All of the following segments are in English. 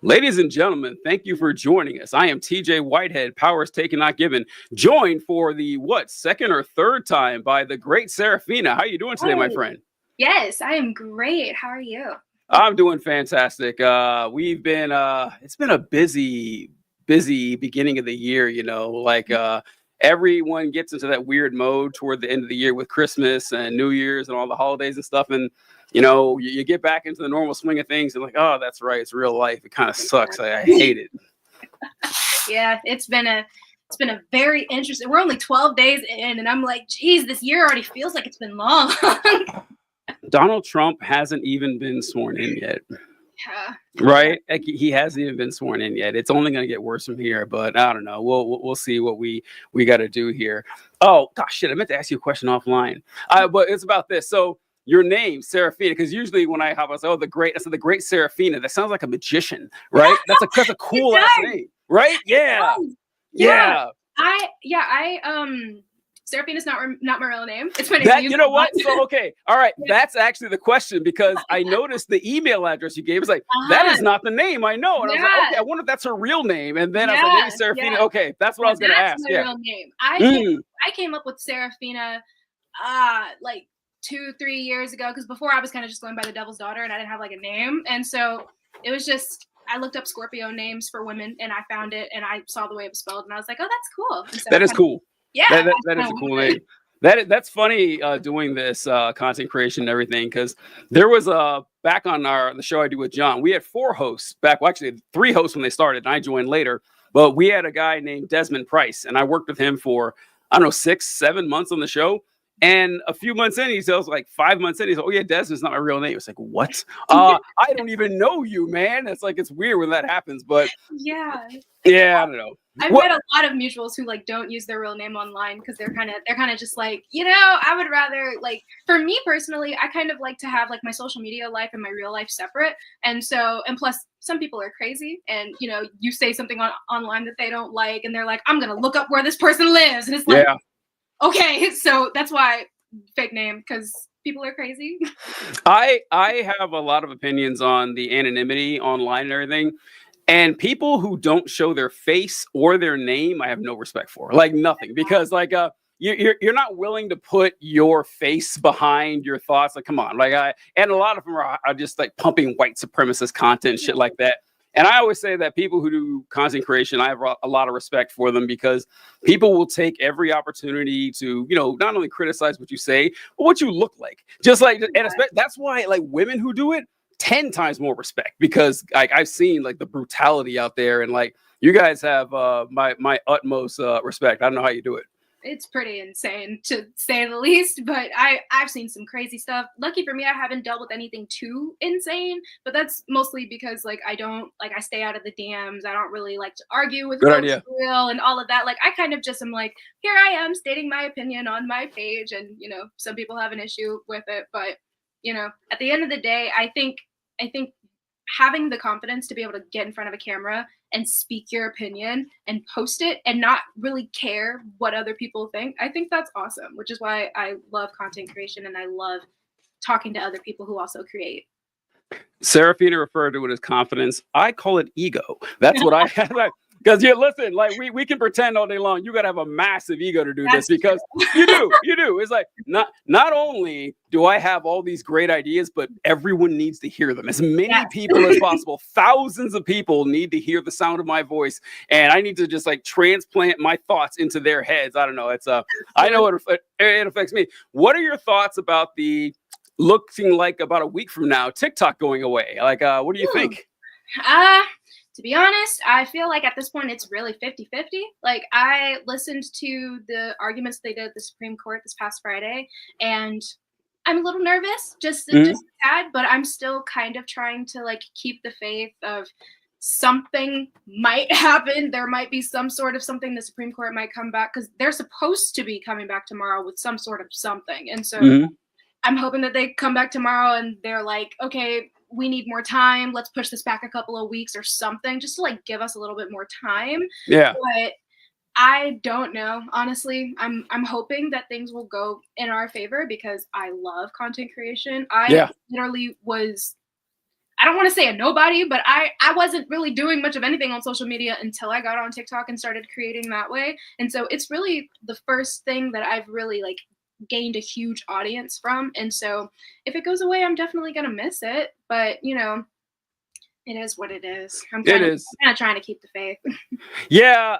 Ladies and gentlemen, thank you for joining us. I am TJ Whitehead, Powers Taken Not Given, joined for the second or third time by the great Serafina. How are you doing today, my Hey, friend? yes, I am great. How are you? I'm doing fantastic. It's been a busy beginning of the year, everyone gets into that weird mode toward the end of the year with Christmas and New Year's and all the holidays and stuff. And, you get back into the normal swing of things and like, oh, that's right. It's real life. It kind of sucks. I hate it. Yeah, it's been a very interesting. We're only 12 days in, and I'm like, geez, this year already feels like it's been long. Donald Trump hasn't even been sworn in yet. Yeah. Right? Like, he hasn't even been sworn in yet. It's only going to get worse from here, but I don't know. We'll see what we got to do here. Oh, gosh, shit. I meant to ask you a question offline. But it's about this. So your name, Serafina, because usually when I have, I say, oh, I said the great Serafina. That sounds like a magician, right? That's a cool ass name, right? Yeah. Yeah. Yeah. Serafina's not my real name. It's my name. You know what? So, okay. All right. Yeah. That's actually the question, because I noticed the email address you gave is like, that is not the name I know. And I was like, okay, I wonder if that's her real name. And then I was like, maybe Serafina. Yeah. Okay. That's what I was going to ask. That's my real name. I came up with Serafina like 2-3 years ago, because before I was kind of just going by the Devil's Daughter and I didn't have like a name. And so it was just, I looked up Scorpio names for women and I found it and I saw the way it was spelled and I was like, oh, that's cool. So that is cool. Yeah. That is a cool name. That's funny, doing this content creation and everything, because there was back on the show I do with John, we had 4 hosts back. Well, actually 3 hosts when they started and I joined later, but we had a guy named Desmond Price and I worked with him for, I don't know, 6-7 months on the show. And a few months in, he tells, like 5 months in, he's like, oh yeah, Desmond's not my real name. It's like, what? I don't even know you, man. It's like, it's weird when that happens, but yeah, I don't know. I've met a lot of mutuals who like don't use their real name online because they're kind of just like, I would rather, like, for me personally, I kind of like to have like my social media life and my real life separate. And plus some people are crazy and, you say something online that they don't like and they're like, I'm going to look up where this person lives. And it's like, okay, so that's why fake name, because people are crazy. I have a lot of opinions on the anonymity online and everything. And people who don't show their face or their name, I have no respect for. Like, nothing. Because you're not willing to put your face behind your thoughts. Like, come on. And a lot of them are just like pumping white supremacist content, shit like that. And I always say that people who do content creation, I have a lot of respect for them, because people will take every opportunity to, not only criticize what you say, but what you look like. Just like, and that's why, like, women who do it, 10 times more respect, because I've seen like the brutality out there, and like, you guys have my utmost respect. I don't know how you do it. It's pretty insane, to say the least, but I've seen some crazy stuff. Lucky for me, I haven't dealt with anything too insane, but that's mostly because like I stay out of the DMs. I don't really like to argue with folks real and all of that. Like, I kind of just am like, here I am stating my opinion on my page, and some people have an issue with it, but at the end of the day, I think having the confidence to be able to get in front of a camera and speak your opinion and post it and not really care what other people think, I think that's awesome, which is why I love content creation and I love talking to other people who also create. Serafina referred to it as confidence. I call it ego. That's what I have. Because listen, like, we can pretend all day long. You got to have a massive ego to do this, because you do. It's like, not only do I have all these great ideas, but everyone needs to hear them. As many people as possible. Thousands of people need to hear the sound of my voice, and I need to just like transplant my thoughts into their heads. I don't know. It's I know it affects me. What are your thoughts about the looking like about a week from now TikTok going away? Like, what do you think? To be honest, I feel like at this point it's really 50-50. Like, I listened to the arguments they did at the Supreme Court this past Friday, and I'm a little nervous, just a tad, but I'm still kind of trying to like keep the faith of something might happen. There might be some sort of something. The Supreme Court might come back, because they're supposed to be coming back tomorrow with some sort of something. And so I'm hoping that they come back tomorrow and they're like, okay, we need more time. Let's push this back a couple of weeks or something, just to like give us a little bit more time. Yeah. But I don't know. Honestly, I'm hoping that things will go in our favor, because I love content creation. I I don't want to say a nobody, but I wasn't really doing much of anything on social media until I got on TikTok and started creating that way. And so it's really the first thing that I've really like gained a huge audience from. And so if it goes away, I'm definitely gonna miss it. But you know, it is what it is. I'm kind of trying to keep the faith. Yeah,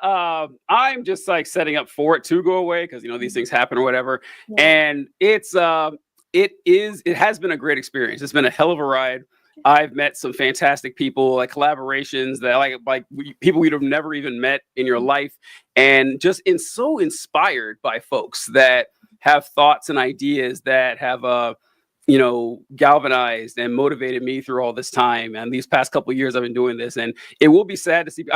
I'm just like setting up for it to go away because these things happen or whatever. Yeah. And it has been a great experience. It's been a hell of a ride. I've met some fantastic people, like collaborations that people you'd have never even met in your life, and just so inspired by folks that have thoughts and ideas that have galvanized and motivated me through all this time. And these past couple of years I've been doing this, and it will be sad to see.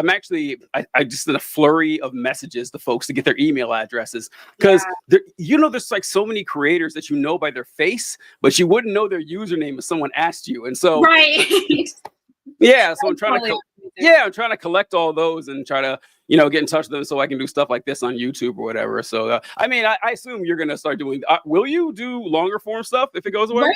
I just did a flurry of messages to folks to get their email addresses because there's like so many creators that by their face, but you wouldn't know their username if someone asked you. And so, right. Yeah. So I'm trying to collect all those and try to, get in touch with them so I can do stuff like this on YouTube or whatever. So, I assume you're going to start doing, will you do longer form stuff if it goes away?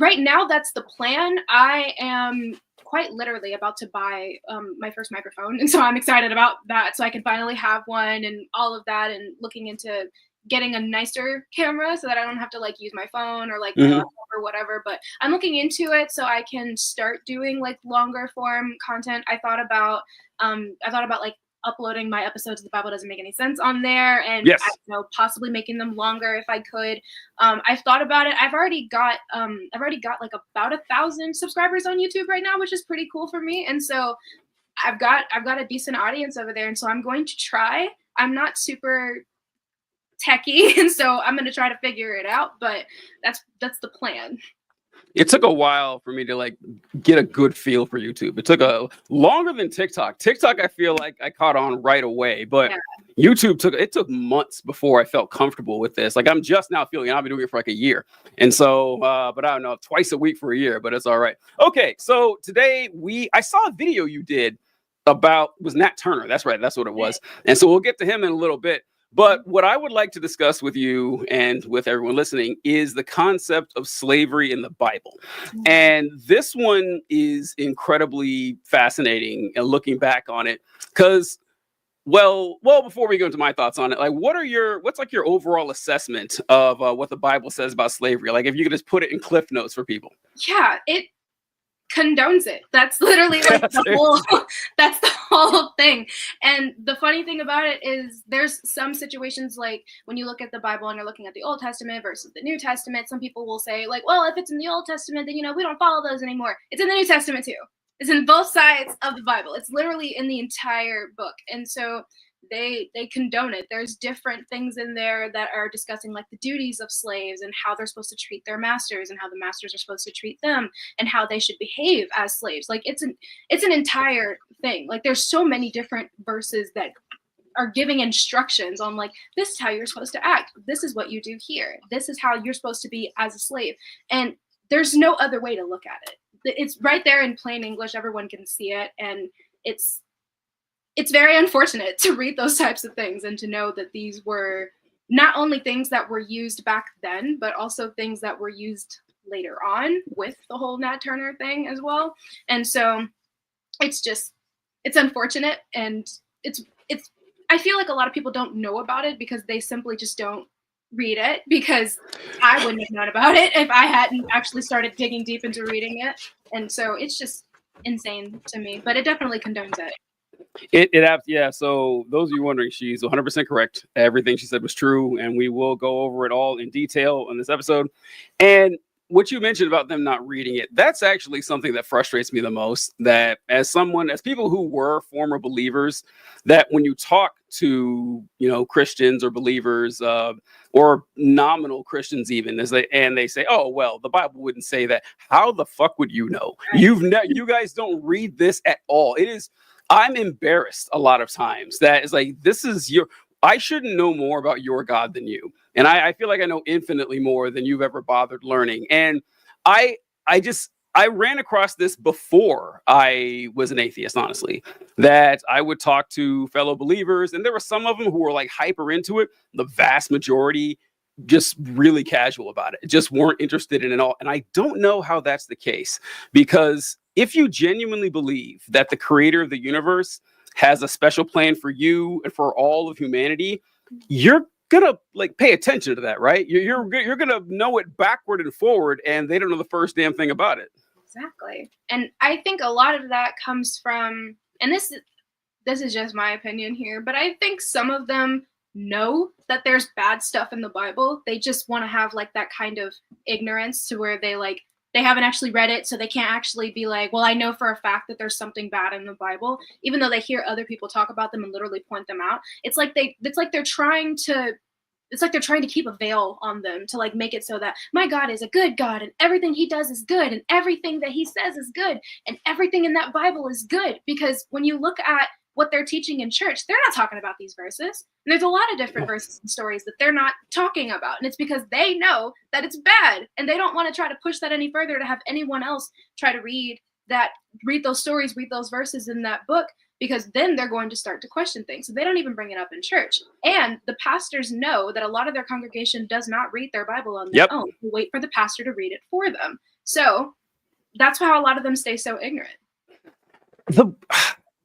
Right now, that's the plan. I am quite literally about to buy my first microphone. And so I'm excited about that. So I can finally have one and all of that, and looking into getting a nicer camera so that I don't have to like use my phone or like or whatever. But I'm looking into it so I can start doing like longer form content. I thought about like uploading my episodes of The Bible Doesn't Make Any Sense on there, and possibly making them longer if I could. I've thought about it. I've already got like about 1,000 subscribers on YouTube right now, which is pretty cool for me. And so I've got a decent audience over there, and so I'm going to try. I'm not super techie, and so I'm going to try to figure it out, but that's the plan. It took a while for me to like get a good feel for YouTube. It took longer than TikTok. TikTok, I feel like I caught on right away, but YouTube took months before I felt comfortable with this. Like I'm just now feeling I've been doing it for like a year. And so, but I don't know, twice a week for a year, but it's all right. Okay. So today I saw a video you did was Nat Turner. That's right. That's what it was. And so we'll get to him in a little bit. But what I would like to discuss with you and with everyone listening is the concept of slavery in the Bible. And this one is incredibly fascinating and looking back on it because, well, before we go into my thoughts on it, like what's like your overall assessment of what the Bible says about slavery? Like if you could just put it in Cliff Notes for people. Yeah, it condones it. That's literally like that's the whole thing. And the funny thing about it is there's some situations, like when you look at the Bible and you're looking at the Old Testament versus the New Testament, some people will say like, well, if it's in the Old Testament, then we don't follow those anymore. It's in the New Testament too. It's in both sides of the Bible. It's literally in the entire book. And so they condone it. There's different things in there that are discussing like the duties of slaves and how they're supposed to treat their masters and how the masters are supposed to treat them and how they should behave as slaves. Like it's an entire thing. Like there's so many different verses that are giving instructions on like, this is how you're supposed to act. This is what you do here. This is how you're supposed to be as a slave. And there's no other way to look at it. It's right there in plain English. Everyone can see it. And it's very unfortunate to read those types of things and to know that these were not only things that were used back then, but also things that were used later on with the whole Nat Turner thing as well. And so it's unfortunate. And I feel like a lot of people don't know about it because they simply just don't read it, because I wouldn't have known about it if I hadn't actually started digging deep into reading it. And so it's just insane to me, but it definitely condones it. Yeah. So those of you wondering, she's 100% correct. Everything she said was true, and we will go over it all in detail in this episode. And what you mentioned about them not reading it, that's actually something that frustrates me the most. That as people who were former believers, that when you talk to, Christians or believers or nominal Christians even, they say, oh, well, the Bible wouldn't say that. How the fuck would you know? You guys don't read this at all. I'm embarrassed a lot of times that it's like, I shouldn't know more about your God than you. And I feel like I know infinitely more than you've ever bothered learning. And I ran across this before I was an atheist, honestly, that I would talk to fellow believers, and there were some of them who were like hyper into it. The vast majority just really casual about it, just weren't interested in it all. And I don't know how that's the case, because if you genuinely believe that the creator of the universe has a special plan for you and for all of humanity, you're gonna like pay attention to that, right? You're gonna know it backward and forward, and they don't know the first damn thing about it. Exactly. And I think a lot of that comes from, and this is just my opinion here, but I think some of them know that there's bad stuff in the Bible. They just want to have like that kind of ignorance to where they haven't actually read it, so they can't actually be like, well, I know for a fact that there's something bad in the Bible, even though they hear other people talk about them and literally point them out. It's like they're trying to keep a veil on them to like make it so that my God is a good God and everything he does is good and everything that he says is good and everything in that Bible is good. Because when you look at what they're teaching in church, they're not talking about these verses. And there's a lot of different verses and stories that they're not talking about. And it's because they know that it's bad and they don't want to try to push that any further to have anyone else try to read those stories, read those verses in that book, because then they're going to start to question things. So they don't even bring it up in church. And the pastors know that a lot of their congregation does not read their Bible on their own. They wait for the pastor to read it for them. So that's how a lot of them stay so ignorant.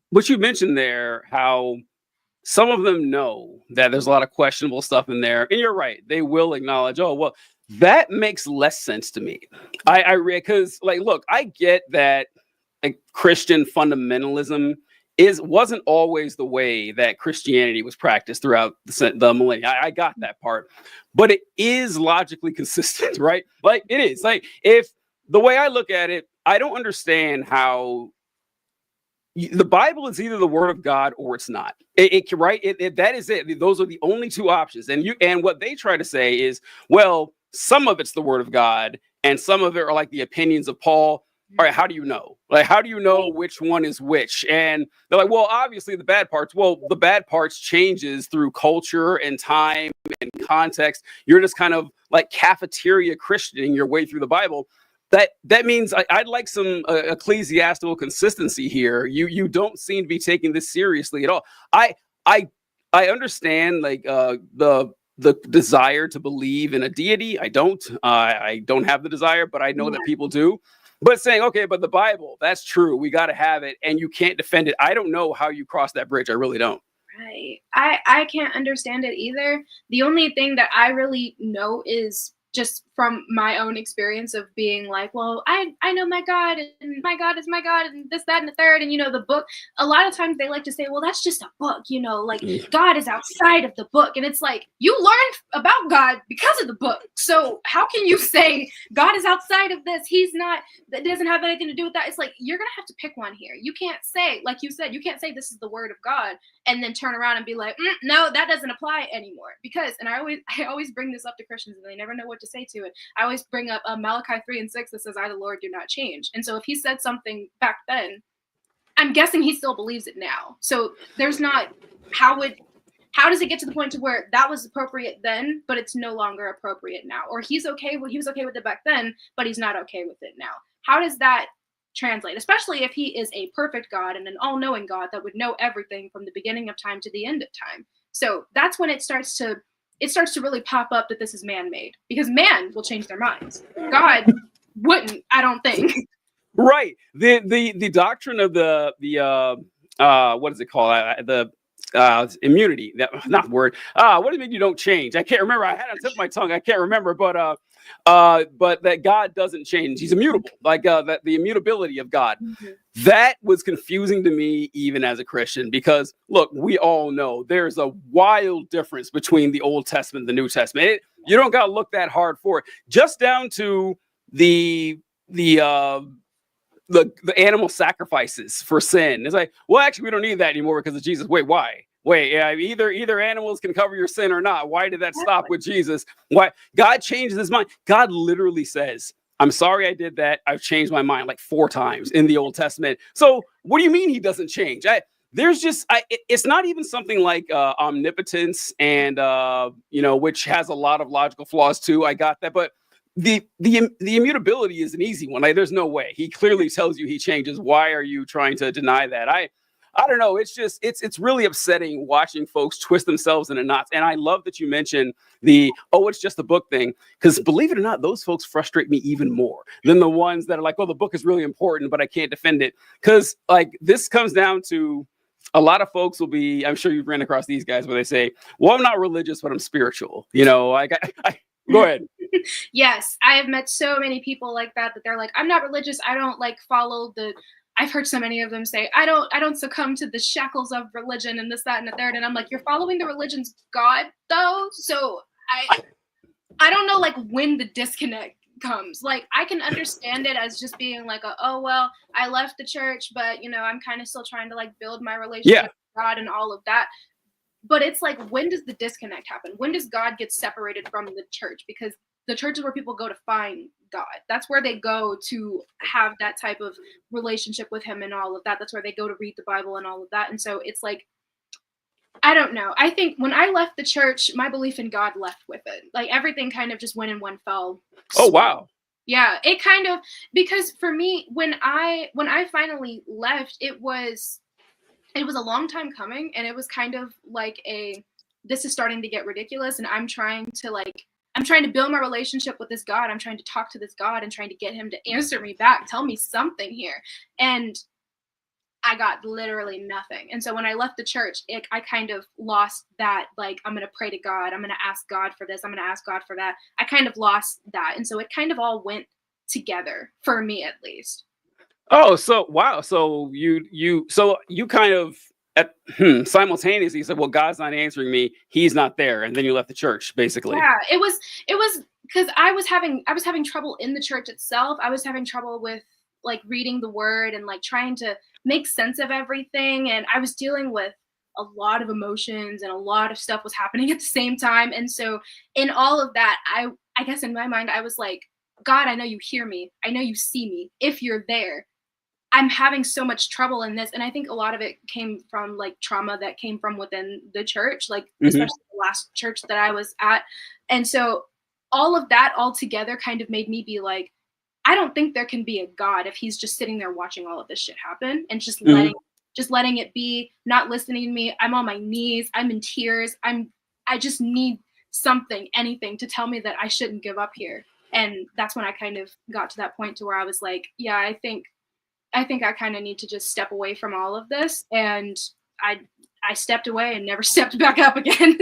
What you mentioned there, how some of them know that there's a lot of questionable stuff in there. And you're right. They will acknowledge, oh, well, that makes less sense to me. I read, because like, look, I get that like Christian fundamentalism wasn't always the way that Christianity was practiced throughout the millennia. I got that part, but it is logically consistent, right? Like it is. Like if the way I look at it, I don't understand how the Bible is either the word of God or it's not. That is it. Those are the only two options. And what they try to say is, well, some of it's the word of God and some of it are like the opinions of Paul. All right, how do you know? Like, how do you know which one is which? And they're like, well, obviously the bad parts. Well, the bad parts changes through culture and time and context. You're just kind of like cafeteria Christianing your way through the Bible. That means I'd like some ecclesiastical consistency here. You don't seem to be taking this seriously at all. I understand like the desire to believe in a deity. I don't have the desire, but I know that people do. But saying, okay, but the Bible, that's true. We got to have it and you can't defend it. I don't know how you cross that bridge. I really don't. Right. I can't understand it either. The only thing that I really know is just from my own experience of being like, well, I know my God and my God is my God and this, that, and the third. And, the book, a lot of times they like to say, well, that's just a book, like God is outside of the book. And it's like, you learned about God because of the book. So how can you say God is outside of this? He's not, that doesn't have anything to do with that. It's like, you're going to have to pick one here. You can't say, like you said, you can't say this is the word of God and then turn around and be like, no, that doesn't apply anymore. Because, and I always bring this up to Christians and they never know what to say to it. I always bring up Malachi 3:6 that says, I, the Lord, do not change. And so if he said something back then, I'm guessing he still believes it now. So there's not, how does it get to the point to where that was appropriate then, but it's no longer appropriate now? Or he was okay with it back then, but he's not okay with it now. How does that translate? Especially if he is a perfect God and an all-knowing God that would know everything from the beginning of time to the end of time. So that's when it starts to really pop up that this is man-made, because man will change their minds. God wouldn't, I don't think. Right. The doctrine of the what is it called? Immunity. Not word. What do you mean you don't change? I can't remember. I had it on the tip of my tongue. I can't remember. But that God doesn't change. He's immutable. Like that the immutability of God. Mm-hmm. That was confusing to me even as a Christian, because look, we all know there's a wild difference between the Old Testament and the New Testament. You don't got to look that hard for it. Just down to the animal sacrifices for sin. It's like, well, actually, we don't need that anymore because of Jesus. Wait, why? Either animals can cover your sin or not. Why did that stop with Jesus? Why? God changes his mind. God literally says, I'm sorry I did that. I've changed my mind like 4 times in the Old Testament. So what do you mean he doesn't change? It's not even something like omnipotence and, which has a lot of logical flaws too. I got that. But the immutability is an easy one. Like, there's no way. He clearly tells you he changes. Why are you trying to deny that? I don't know. It's just it's really upsetting watching folks twist themselves into knots. And I love that you mentioned it's just a book thing, because believe it or not, those folks frustrate me even more than the ones that are like, oh, the book is really important, but I can't defend it. Because like this comes down to a lot of folks will be, I'm sure you've ran across these guys where they say, well, I'm not religious, but I'm spiritual. Like go ahead. Yes, I have met so many people like that they're like, I'm not religious. I don't like follow the. I've heard so many of them say, I don't succumb to the shackles of religion and this, that, and the third. And I'm like, you're following the religion's God though. So I don't know like when the disconnect comes. Like I can understand it as just being like, oh well, I left the church, but I'm kind of still trying to like build my relationship with God and all of that. But it's like, when does the disconnect happen? When does God get separated from the church? Because the church is where people go to find God. That's where they go to have that type of relationship with him and all of that. That's where they go to read the Bible and all of that. And so it's like, I don't know. I think when I left the church, my belief in God left with it. Like everything kind of just went in one fell. Oh, wow. Yeah, it kind of, because for me, when I finally left, it was a long time coming, and it was kind of like this is starting to get ridiculous, and I'm trying to build my relationship with this God. I'm trying to talk to this God and trying to get him to answer me back, tell me something here. And I got literally nothing. And so when I left the church, I kind of lost that, like, I'm going to pray to God. I'm going to ask God for this. I'm going to ask God for that. I kind of lost that. And so it kind of all went together for me, at least. Oh, so wow. So you kind of simultaneously said, well, God's not answering me. He's not there. And then you left the church, basically. Yeah, it was because I was having trouble in the church itself. I was having trouble with like reading the word and like trying to make sense of everything. And I was dealing with a lot of emotions, and a lot of stuff was happening at the same time. And so in all of that, I guess in my mind, I was like, God, I know you hear me. I know you see me. If you're there, I'm having so much trouble in this. And I think a lot of it came from like trauma that came from within the church, like especially the last church that I was at. And so all of that all together kind of made me be like, I don't think there can be a God if he's just sitting there watching all of this shit happen and just letting it be, not listening to me. I'm on my knees. I'm in tears. I just need something, anything to tell me that I shouldn't give up here. And that's when I kind of got to that point to where I was like, yeah, I think I kind of need to just step away from all of this. And I stepped away and never stepped back up again.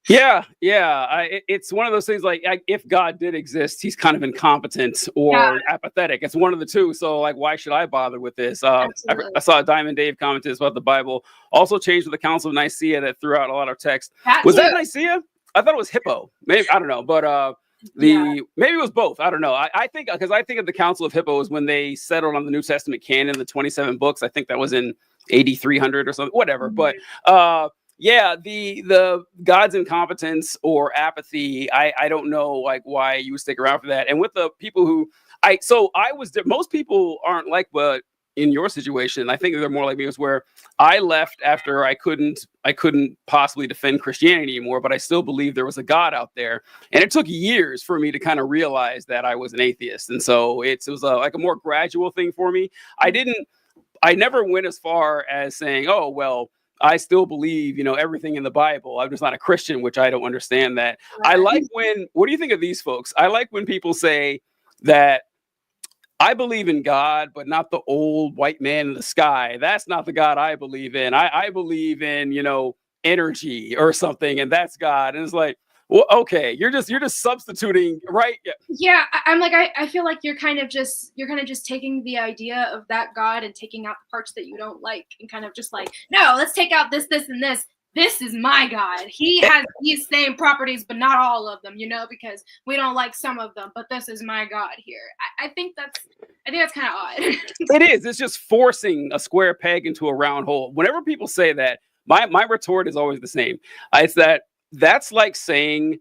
Yeah. It's one of those things like, if God did exist, he's kind of incompetent or apathetic. It's one of the two. So like, why should I bother with this? I saw Diamond Dave commented about the Bible also changed with the Council of Nicaea that threw out a lot of text. Was that Nicaea? I thought it was Hippo. Maybe, I don't know, but maybe it was both. I don't know. I think of the Council of Hippo as when they settled on the New Testament canon, the 27 books. I think that was in 8300 or something, whatever. But the God's incompetence or apathy, I don't know like why you would stick around for that. And with the people who most people aren't like, but in your situation, I think they're more like me, was where I left after I couldn't possibly defend Christianity anymore, but I still believed there was a God out there. And it took years for me to kind of realize that I was an atheist. And so it was like a more gradual thing for me. I never went as far as saying, oh, well, I still believe, everything in the Bible. I'm just not a Christian, which I don't understand that. Right. I like what do you think of these folks? I like when people say that I believe in God, but not the old white man in the sky. That's not the God I believe in. I believe in, energy or something, and that's God. And it's like, well, okay, you're just substituting, right? Yeah, I'm like, I feel like you're kind of just taking the idea of that God and taking out the parts that you don't like, and kind of just like, no, let's take out this, and this. This is my God. He has these same properties, but not all of them, because we don't like some of them, but this is my God here. I think that's kind of odd. It is. It's just forcing a square peg into a round hole. Whenever people say that, my retort is always the same. It's that's like saying,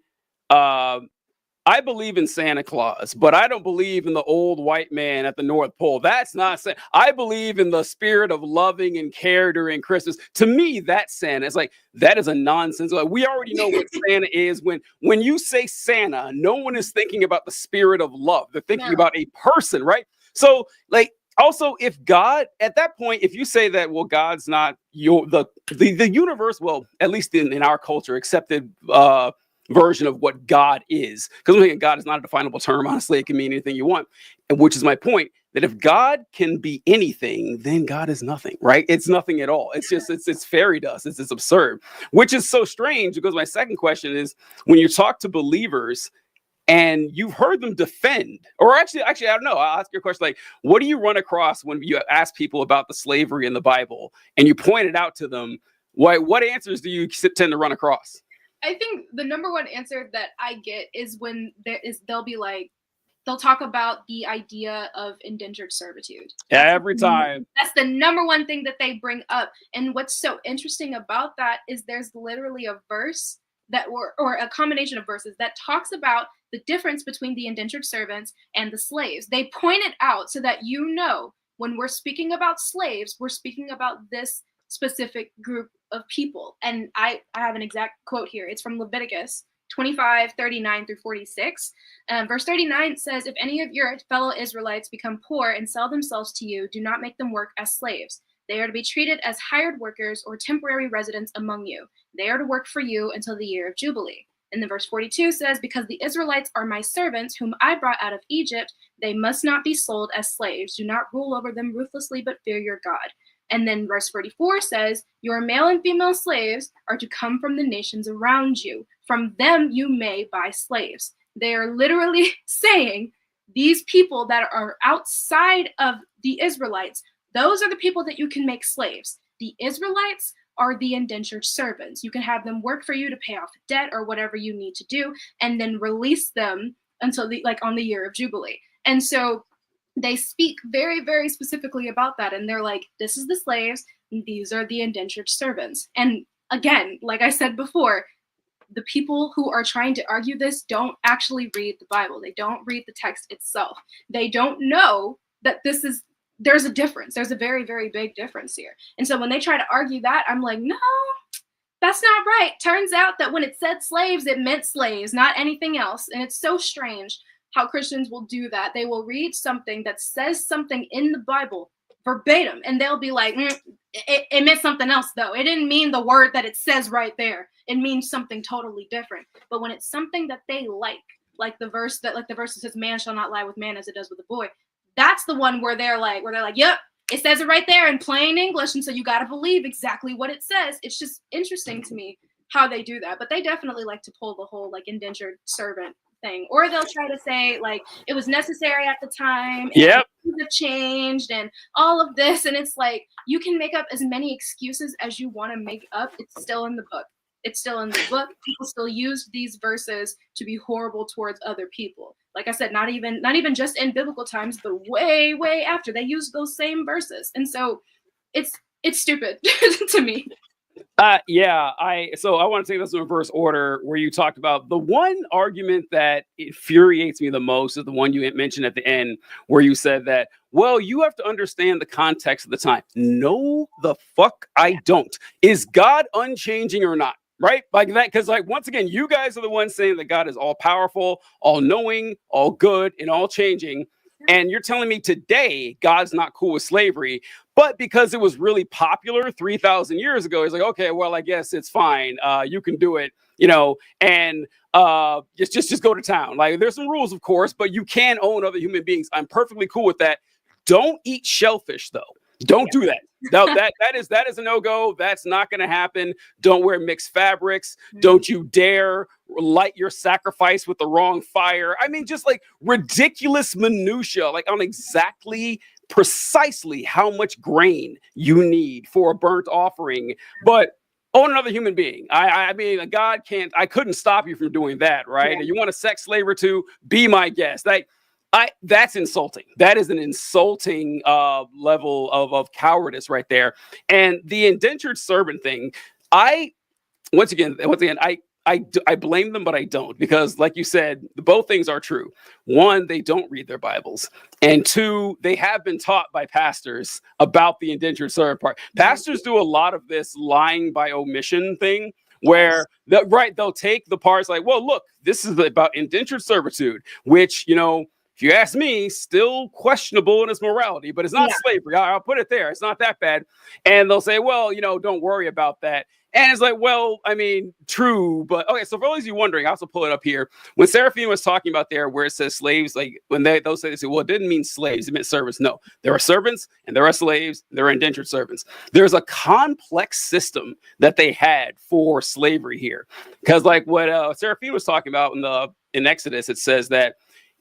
I believe in Santa Claus, but I don't believe in the old white man at the North Pole. That's not saying. I believe in the spirit of loving and care during Christmas. To me, that's Santa. It's like, that is a nonsense. Like, we already know what Santa is. When you say Santa, no one is thinking about the spirit of love. They're thinking about a person, right? So, like, Also, if God at that point, if you say that, well, God's not the universe, well, at least in our culture, accepted version of what God is, because I'm thinking God is not a definable term. Honestly, it can mean anything you want, and which is my point. That if God can be anything, then God is nothing, right? It's nothing at all. It's just it's fairy dust. It's absurd, which is so strange. Because my second question is, when you talk to believers and you've heard them defend, or actually, I don't know. I'll ask you a question like, what do you run across when you ask people about the slavery in the Bible and you point it out to them? What answers do you tend to run across? I think the number one answer that I get is when they'll talk about the idea of indentured servitude. Every time. That's the number one thing that they bring up. And what's so interesting about that is there's literally a verse or a combination of verses that talks about the difference between the indentured servants and the slaves. They point it out so that when we're speaking about slaves, we're speaking about this specific group of people. And I have an exact quote here. It's from Leviticus 25:39 through 46. Verse 39 says, if any of your fellow Israelites become poor and sell themselves to you, do not make them work as slaves. They are to be treated as hired workers or temporary residents among you. They are to work for you until the year of Jubilee. And then verse 42 says, because the Israelites are my servants, whom I brought out of Egypt, they must not be sold as slaves. Do not rule over them ruthlessly, but fear your God. And then verse 44 says, your male and female slaves are to come from the nations around you. From them you may buy slaves. They are literally saying these people that are outside of the Israelites, those are the people that you can make slaves. The Israelites are the indentured servants. You can have them work for you to pay off debt or whatever you need to do, and then release them until on the year of Jubilee. And so they speak very, very specifically about that. And they're like, this is the slaves, and these are the indentured servants. And again, like I said before, the people who are trying to argue this don't actually read the Bible. They don't read the text itself. They don't know that there's a difference. There's a very, very big difference here. And so when they try to argue that, I'm like, no, that's not right. Turns out that when it said slaves, it meant slaves, not anything else. And it's so strange how Christians will do that. They will read something that says something in the Bible verbatim, and they'll be like, it meant something else though. It didn't mean the word that it says right there. It means something totally different. But when it's something that they like the verse that says, man shall not lie with man as it does with a boy, that's the one where they're like, yep, it says it right there in plain English, and so you got to believe exactly what it says. It's just interesting to me how they do that. But they definitely like to pull the whole indentured servant thing, or they'll try to say it was necessary at the time. Yep. Things have changed and all of this, and it's like you can make up as many excuses as you want to make up. It's still in the book. It's still in the book. People still use these verses to be horrible towards other people. Like I said, not even just in biblical times, but way, way after, they use those same verses. And so it's stupid to me. Yeah, so I want to take this in reverse order, where you talked about the one argument that infuriates me the most is the one you mentioned at the end, where you said that, well, you have to understand the context of the time. No, the fuck I don't. Is God unchanging or not? Right? Like that, because once again, you guys are the ones saying that God is all powerful, all knowing, all good, and all changing. And you're telling me today God's not cool with slavery, but because it was really popular 3,000 years ago, he's like, okay, well, I guess it's fine. You can do it, and just go to town. There's some rules, of course, but you can own other human beings. I'm perfectly cool with that. Don't eat shellfish, though. Don't do that. No, that is a no-go. That's not going to happen. Don't wear mixed fabrics. Don't you dare light your sacrifice with the wrong fire. I mean, just ridiculous minutia, on exactly precisely how much grain you need for a burnt offering. But own another human being. I mean, God can't. I couldn't stop you from doing that, right? Yeah. You want a sex slave or two? Be my guest. That's insulting. That is an insulting level of cowardice right there. And the indentured servant thing, once again, I blame them, but I don't, because like you said, both things are true. One, they don't read their Bibles, and two, they have been taught by pastors about the indentured servant part. Pastors do a lot of this lying by omission thing, where they'll take the parts well, look, this is about indentured servitude, which, if you ask me, still questionable in its morality, but it's not Yeah. slavery. I'll put it there. It's not that bad. And they'll say, well, don't worry about that. And it's like, well, I mean, true, but okay. So for those of you wondering, I also pull it up here. When Seraphine was talking about there, where it says slaves, like when those say, well, it didn't mean slaves, it meant servants. No, there are servants and there are slaves. There are indentured servants. There's a complex system that they had for slavery here, because like what Seraphine was talking about in Exodus, it says that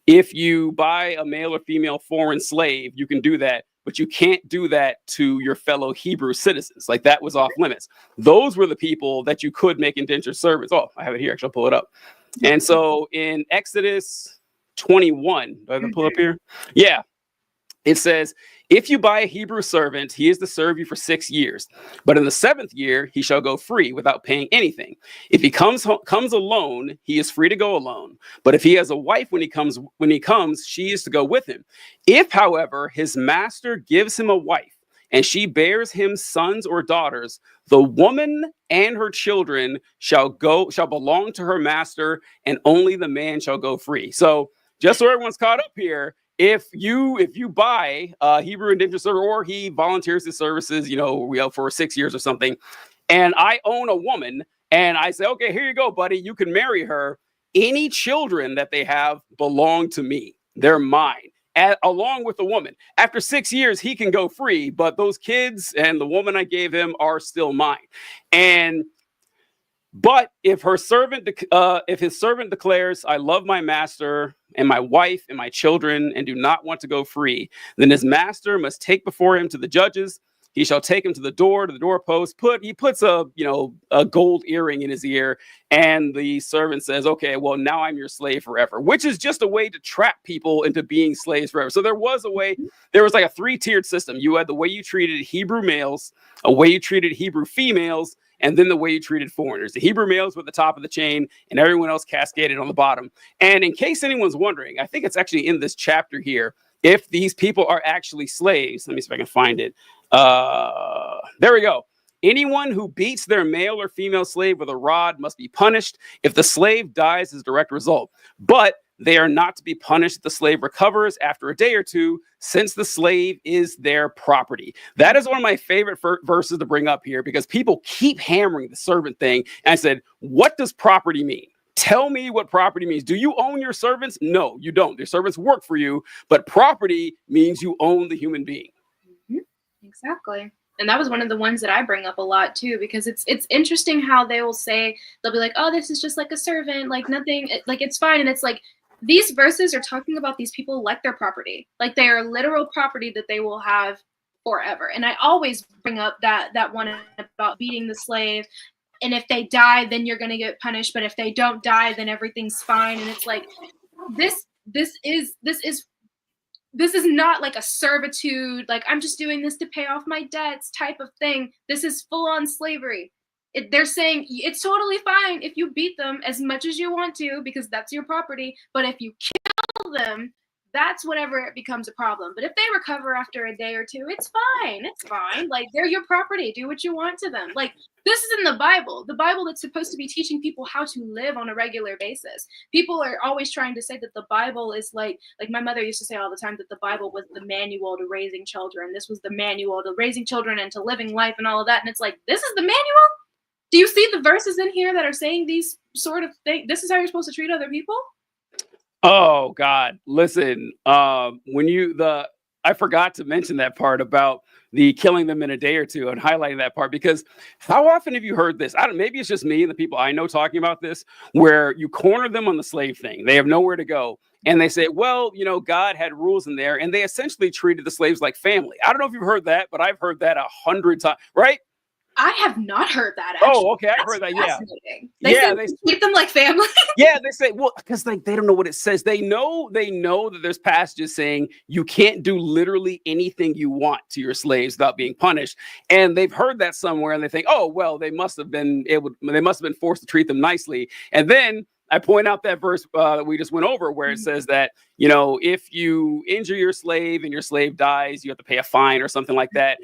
if you buy a male or female foreign slave, you can do that. But you can't do that to your fellow Hebrew citizens. Like that was off limits. Those were the people that you could make indentured servants. Oh, I have it here. Actually, I'll pull it up. And so in Exodus 21, do I have to pull up here? Yeah. It says, if you buy a Hebrew servant, he is to serve you for 6 years. But in the 7th year, he shall go free without paying anything. If he comes alone, he is free to go alone. But if he has a wife when he comes, she is to go with him. If, however, his master gives him a wife and she bears him sons or daughters, the woman and her children shall belong to her master, and only the man shall go free. So just so everyone's caught up here, if you buy a Hebrew indentured servant, or he volunteers his services, for 6 years or something, and I own a woman and I say, okay, here you go, buddy, you can marry her. Any children that they have belong to me. They're mine, along with the woman. After 6 years, he can go free, but those kids and the woman I gave him are still mine. But if his servant declares, I love my master and my wife and my children and do not want to go free, then his master must take before him to the judges. He shall take him to the doorpost. He puts a gold earring in his ear, and the servant says, okay, well, now I'm your slave forever, which is just a way to trap people into being slaves forever. So there was like a 3-tiered system. You had the way you treated Hebrew males, a way you treated Hebrew females, and then the way you treated foreigners. The Hebrew males were at the top of the chain, and everyone else cascaded on the bottom. And in case anyone's wondering, I think it's actually in this chapter here, if these people are actually slaves. Let me see if I can find it. There we go. Anyone who beats their male or female slave with a rod must be punished if the slave dies as a direct result. But they are not to be punished if the slave recovers after a day or two, since the slave is their property. That is one of my favorite verses to bring up here, because people keep hammering the servant thing. And I said, what does property mean? Tell me what property means. Do you own your servants? No, you don't. Your servants work for you, but property means you own the human being. Exactly. And that was one of the ones that I bring up a lot too, because it's interesting how they'll be like, oh, this is just like a servant, like nothing, like it's fine. And it's like, these verses are talking about these people like their property, like they are literal property that they will have forever. And I always bring up that one about beating the slave. And if they die, then you're going to get punished. But if they don't die, then everything's fine. And it's like, this is not like a servitude, like I'm just doing this to pay off my debts type of thing. This is full on slavery. They're saying it's totally fine if you beat them as much as you want to, because that's your property. But if you kill them, that's whenever it becomes a problem. But if they recover after a day or two, it's fine. It's fine. Like, they're your property. Do what you want to them. Like, this is in the Bible that's supposed to be teaching people how to live on a regular basis. People are always trying to say that the Bible is like my mother used to say all the time, that the Bible was the manual to raising children. This was the manual to raising children and to living life and all of that. And it's like, this is the manual? Do you see the verses in here that are saying these sort of things? This is how you're supposed to treat other people? Oh God, listen, I forgot to mention that part about the killing them in a day or two, and highlighting that part, because how often have you heard this? Maybe it's just me and the people I know talking about this, where you corner them on the slave thing. They have nowhere to go. And they say, well, God had rules in there, and they essentially treated the slaves like family. I don't know if you've heard that, but I've heard that 100 times, right? I have not heard that. Actually. Oh, okay. I've heard that. Yeah. They treat them like family. Yeah, they say, well, because they don't know what it says. They know that there's passages saying you can't do literally anything you want to your slaves without being punished. And they've heard that somewhere, and they think, oh, well, they must have been forced to treat them nicely. And then I point out that verse that we just went over, where it says that, if you injure your slave and your slave dies, you have to pay a fine or something like that.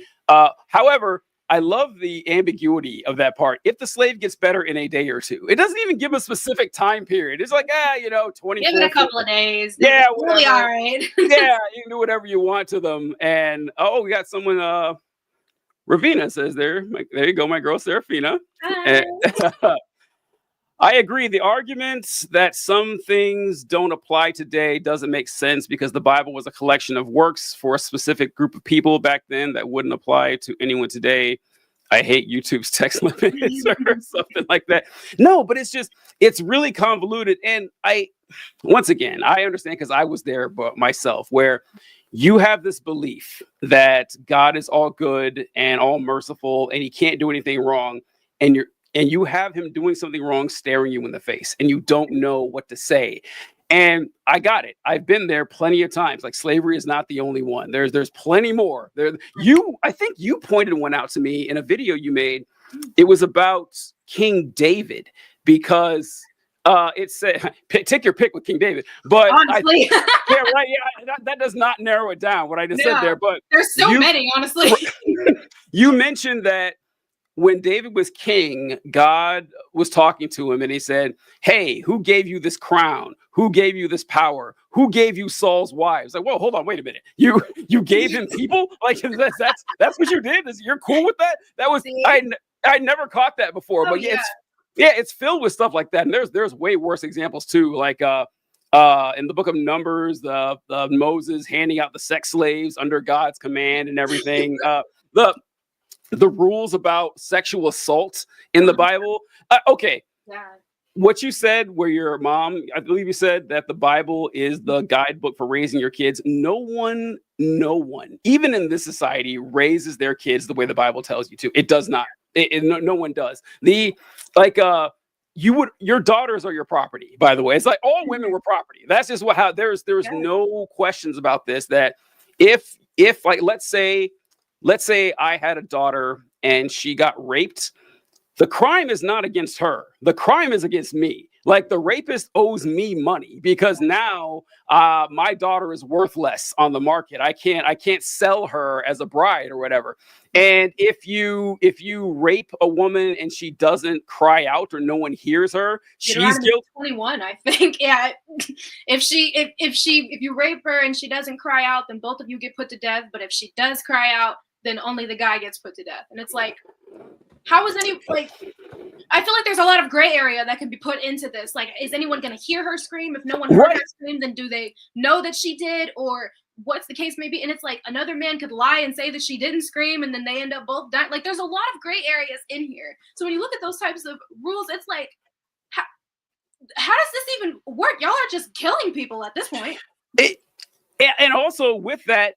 However, I love the ambiguity of that part. If the slave gets better in a day or two, it doesn't even give a specific time period. It's like, 24. Give it a couple of days. Yeah, we'll be all right. Yeah, you can do whatever you want to them. And we got someone. Ravina says there. There you go, my girl Serafina. I agree. The argument that some things don't apply today doesn't make sense because the Bible was a collection of works for a specific group of people back then that wouldn't apply to anyone today. I hate YouTube's text limits or something like that. No, but it's really convoluted. And once again, I understand because I was there myself, where you have this belief that God is all good and all merciful and he can't do anything wrong. And you have him doing something wrong, staring you in the face, and you don't know what to say. And I got it. I've been there plenty of times. Like, slavery is not the only one. There's plenty more. I think you pointed one out to me in a video you made. It was about King David because it said, take your pick with King David. But honestly, that does not narrow it down what I just said there. But there's so many, honestly. You mentioned that when David was king, God was talking to him and he said, hey, who gave you this crown? Who gave you this power? Who gave you Saul's wives? Like, whoa, hold on, wait a minute. You gave him people? Like, that's what you did? You're cool with that? That was, I never caught that before, but it's filled with stuff like that. And there's way worse examples too. Like, in the book of Numbers, the Moses handing out the sex slaves under God's command and everything. The rules about sexual assault in the Bible. Okay. Yeah. What you said, where your mom, I believe you said that the Bible is the guidebook for raising your kids. No one, even in this society, raises their kids the way the Bible tells you to. It does not. No one does. Your daughters are your property, by the way. It's like all women were property. That's just how there's no questions about this. That if like, let's say I had a daughter and she got raped, the crime is not against her. The crime is against me. Like, the rapist owes me money because now my daughter is worth less on the market. I can't sell her as a bride or whatever. And if you rape a woman and she doesn't cry out or no one hears her, she's guilty. 21, I think. Yeah. If you rape her and she doesn't cry out, then both of you get put to death. But if she does cry out, then only the guy gets put to death. And it's like, how is I feel like there's a lot of gray area that can be put into this. Like, is anyone going to hear her scream? If no one heard her scream, then do they know that she did? Or what's the case may be? And it's like, another man could lie and say that she didn't scream, and then they end up both dying. Like, there's a lot of gray areas in here. So when you look at those types of rules, it's like, how does this even work? Y'all are just killing people at this point. And also with that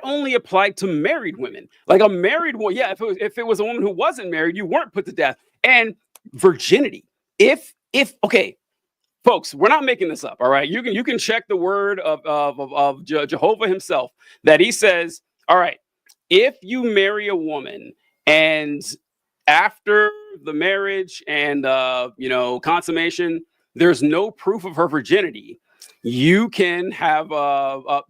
only applied to married women. Like, a married woman, if it was a woman who wasn't married, you weren't put to death. And virginity. If okay, folks, we're not making this up. All right, you can check the word of Jehovah himself, that he says, all right, if you marry a woman and after the marriage and consummation, there's no proof of her virginity, you can have a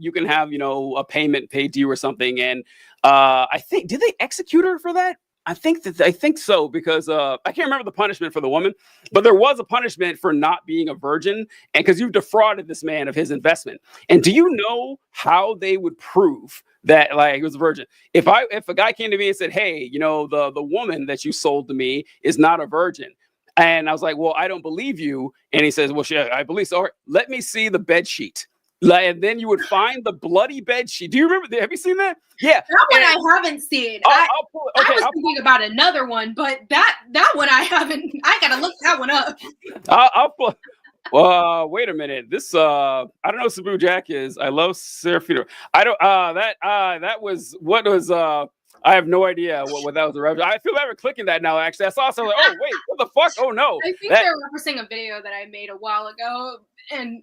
payment paid to you or something. And I think, did they execute her for that? I think so, because I can't remember the punishment for the woman, but there was a punishment for not being a virgin, and because you defrauded this man of his investment. And do you know how they would prove that, like, he was a virgin? If a guy came to me and said, hey, the woman that you sold to me is not a virgin. And I was like, well, I don't believe you. And he says, well, I believe so. Let me see the bed sheet. And then you would find the bloody bed sheet. Do you remember? Have you seen that? Yeah. That one I haven't seen. I was thinking about another one, but that one I haven't. I gotta look that one up. Wait a minute. This I don't know who Sabu Jack is. I love Serafina. I don't that was what was I have no idea what that was a reference. I feel bad for clicking that now, actually. I saw something like, oh wait, what the fuck? Oh no. I think they're referencing a video that I made a while ago, and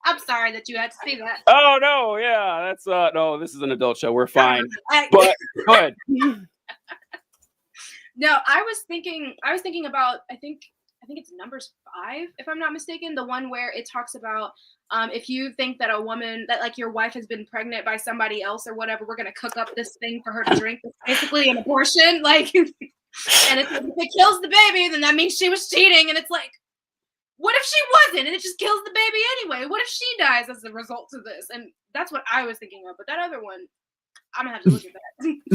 I'm sorry that you had to see that. Oh no, yeah. That's no, this is an adult show. We're fine. But go ahead. No, I was thinking about I think I think it's Numbers 5, if I'm not mistaken, the one where it talks about if you think that a woman, that like your wife has been pregnant by somebody else or whatever, we're gonna cook up this thing for her to drink. It's basically an abortion, like, and if it kills the baby, then that means she was cheating. And it's like, what if she wasn't, and it just kills the baby anyway? What if she dies as a result of this? And that's what I was thinking of. But that other one, I'm gonna have to look at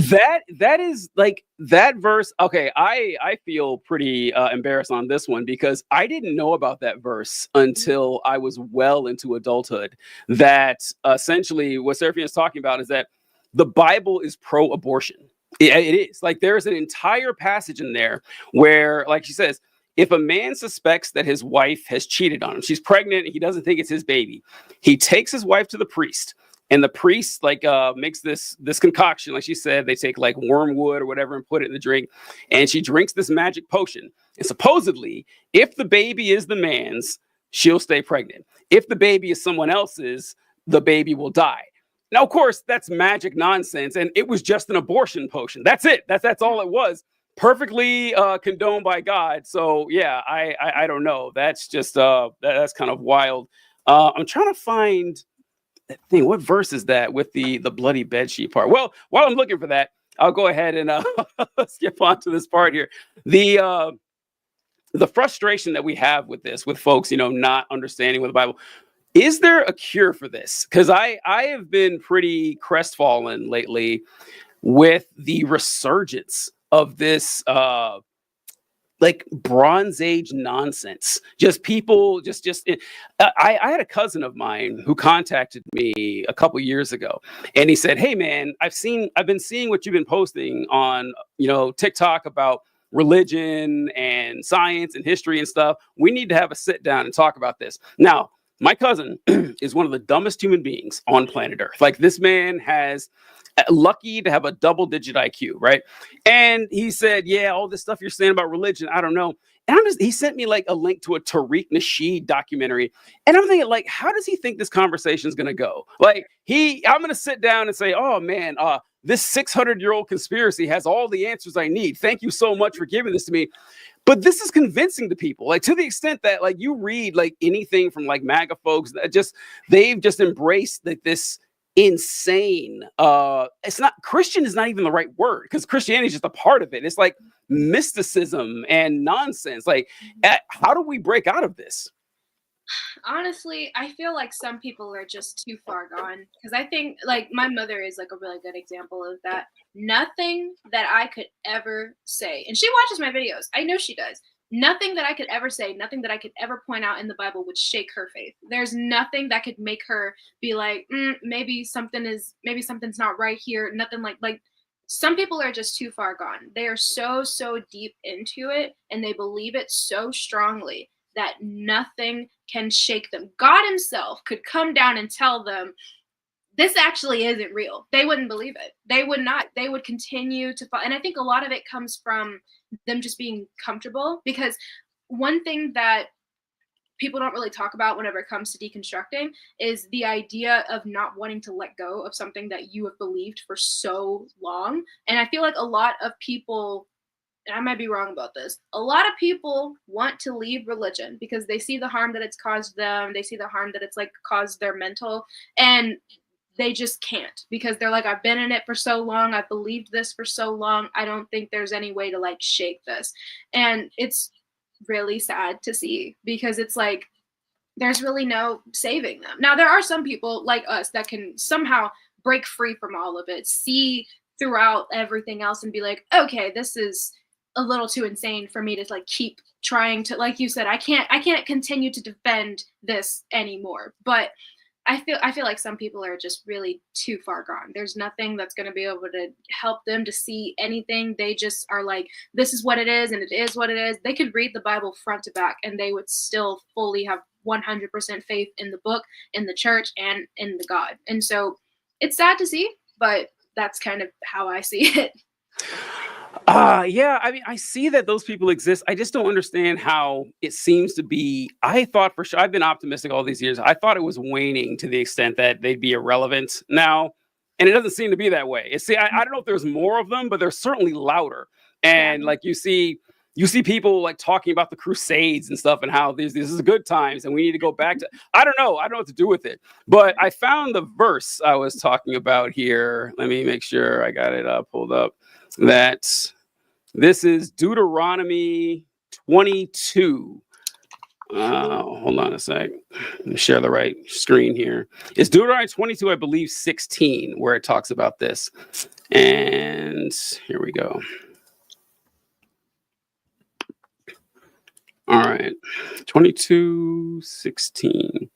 that. That is like that verse. Okay, I feel pretty embarrassed on this one because I didn't know about that verse until I was well into adulthood. That essentially what Seraphina is talking about is that the Bible is pro-abortion. It is like there's an entire passage in there where, like she says, if a man suspects that his wife has cheated on him, she's pregnant, and he doesn't think it's his baby, he takes his wife to the priest. And the priest like makes this concoction, like she said, they take like wormwood or whatever and put it in the drink, and she drinks this magic potion. And supposedly, if the baby is the man's, she'll stay pregnant. If the baby is someone else's, the baby will die. Now, of course, that's magic nonsense, and it was just an abortion potion. That's it. That's all it was. Perfectly condoned by God. So yeah, I don't know. That's just that's kind of wild. I'm trying to find that thing. What verse is that with the bloody bedsheet part? Well, while I'm looking for that, I'll go ahead and skip on to this part here. The frustration that we have with this, with folks, not understanding with the Bible. Is there a cure for this? Because I have been pretty crestfallen lately with the resurgence of this like Bronze Age nonsense. Just people, I had a cousin of mine who contacted me a couple years ago, and he said, "Hey man, I've been seeing what you've been posting on, TikTok about religion and science and history and stuff. We need to have a sit down and talk about this." Now, my cousin is one of the dumbest human beings on planet Earth. Like, this man has lucky to have a double-digit IQ, right? And he said, "Yeah, all this stuff you're saying about religion, I don't know." And he sent me like a link to a Tariq Nasheed documentary. And I'm thinking, like, how does he think this conversation is going to go? Like, I'm going to sit down and say, "Oh man, this 600-year-old conspiracy has all the answers I need. Thank you so much for giving this to me." But this is convincing to people, like, to the extent that, like, you read like anything from like MAGA folks that they've just embraced like this insane, it's not Christian is not even the right word, because Christianity is just a part of it. It's like mysticism and nonsense. Like, how do we break out of this? Honestly, I feel like some people are just too far gone, because I think like my mother is like a really good example of that. Nothing that I could ever say, and she watches my videos, I know she does. Nothing that I could ever say, nothing that I could ever point out in the Bible would shake her faith. There's nothing that could make her be like, maybe something's not right here. Nothing like some people are just too far gone. They are so deep into it, and they believe it so strongly that nothing can shake them. God himself could come down and tell them this actually isn't real. They wouldn't believe it. They would not. They would continue to fall. And I think a lot of it comes from them just being comfortable, because one thing that people don't really talk about whenever it comes to deconstructing is the idea of not wanting to let go of something that you have believed for so long. And I feel like a lot of people, and I might be wrong about this, a lot of people want to leave religion because they see the harm that it's caused them. They see the harm that it's like caused their mental, and they just can't, because they're like, I've been in it for so long. I've believed this for so long. I don't think there's any way to like shake this. And it's really sad to see, because it's like, there's really no saving them. Now, there are some people like us that can somehow break free from all of it, see throughout everything else and be like, okay, this is a little too insane for me to like keep trying to, like you said, I can't continue to defend this anymore. But I feel like some people are just really too far gone. There's nothing that's going to be able to help them to see anything. They just are like, this is what it is, and it is what it is. They could read the Bible front to back, and they would still fully have 100% faith in the book, in the church, and in the God. And so it's sad to see, but that's kind of how I see it. Yeah, I mean, I see that those people exist. I just don't understand how it seems to be. I thought for sure, I've been optimistic all these years. I thought it was waning to the extent that they'd be irrelevant now. And it doesn't seem to be that way. I don't know if there's more of them, but they're certainly louder. And like you see you see people like talking about the Crusades and stuff and how this is good times and we need to go back to, I don't know what to do with it. But I found the verse I was talking about here. Let me make sure I got it pulled up. That this is Deuteronomy 22. Hold on a sec. Let me share the right screen here. It's Deuteronomy 22, I believe 16, where it talks about this. And here we go. All right. 22:16.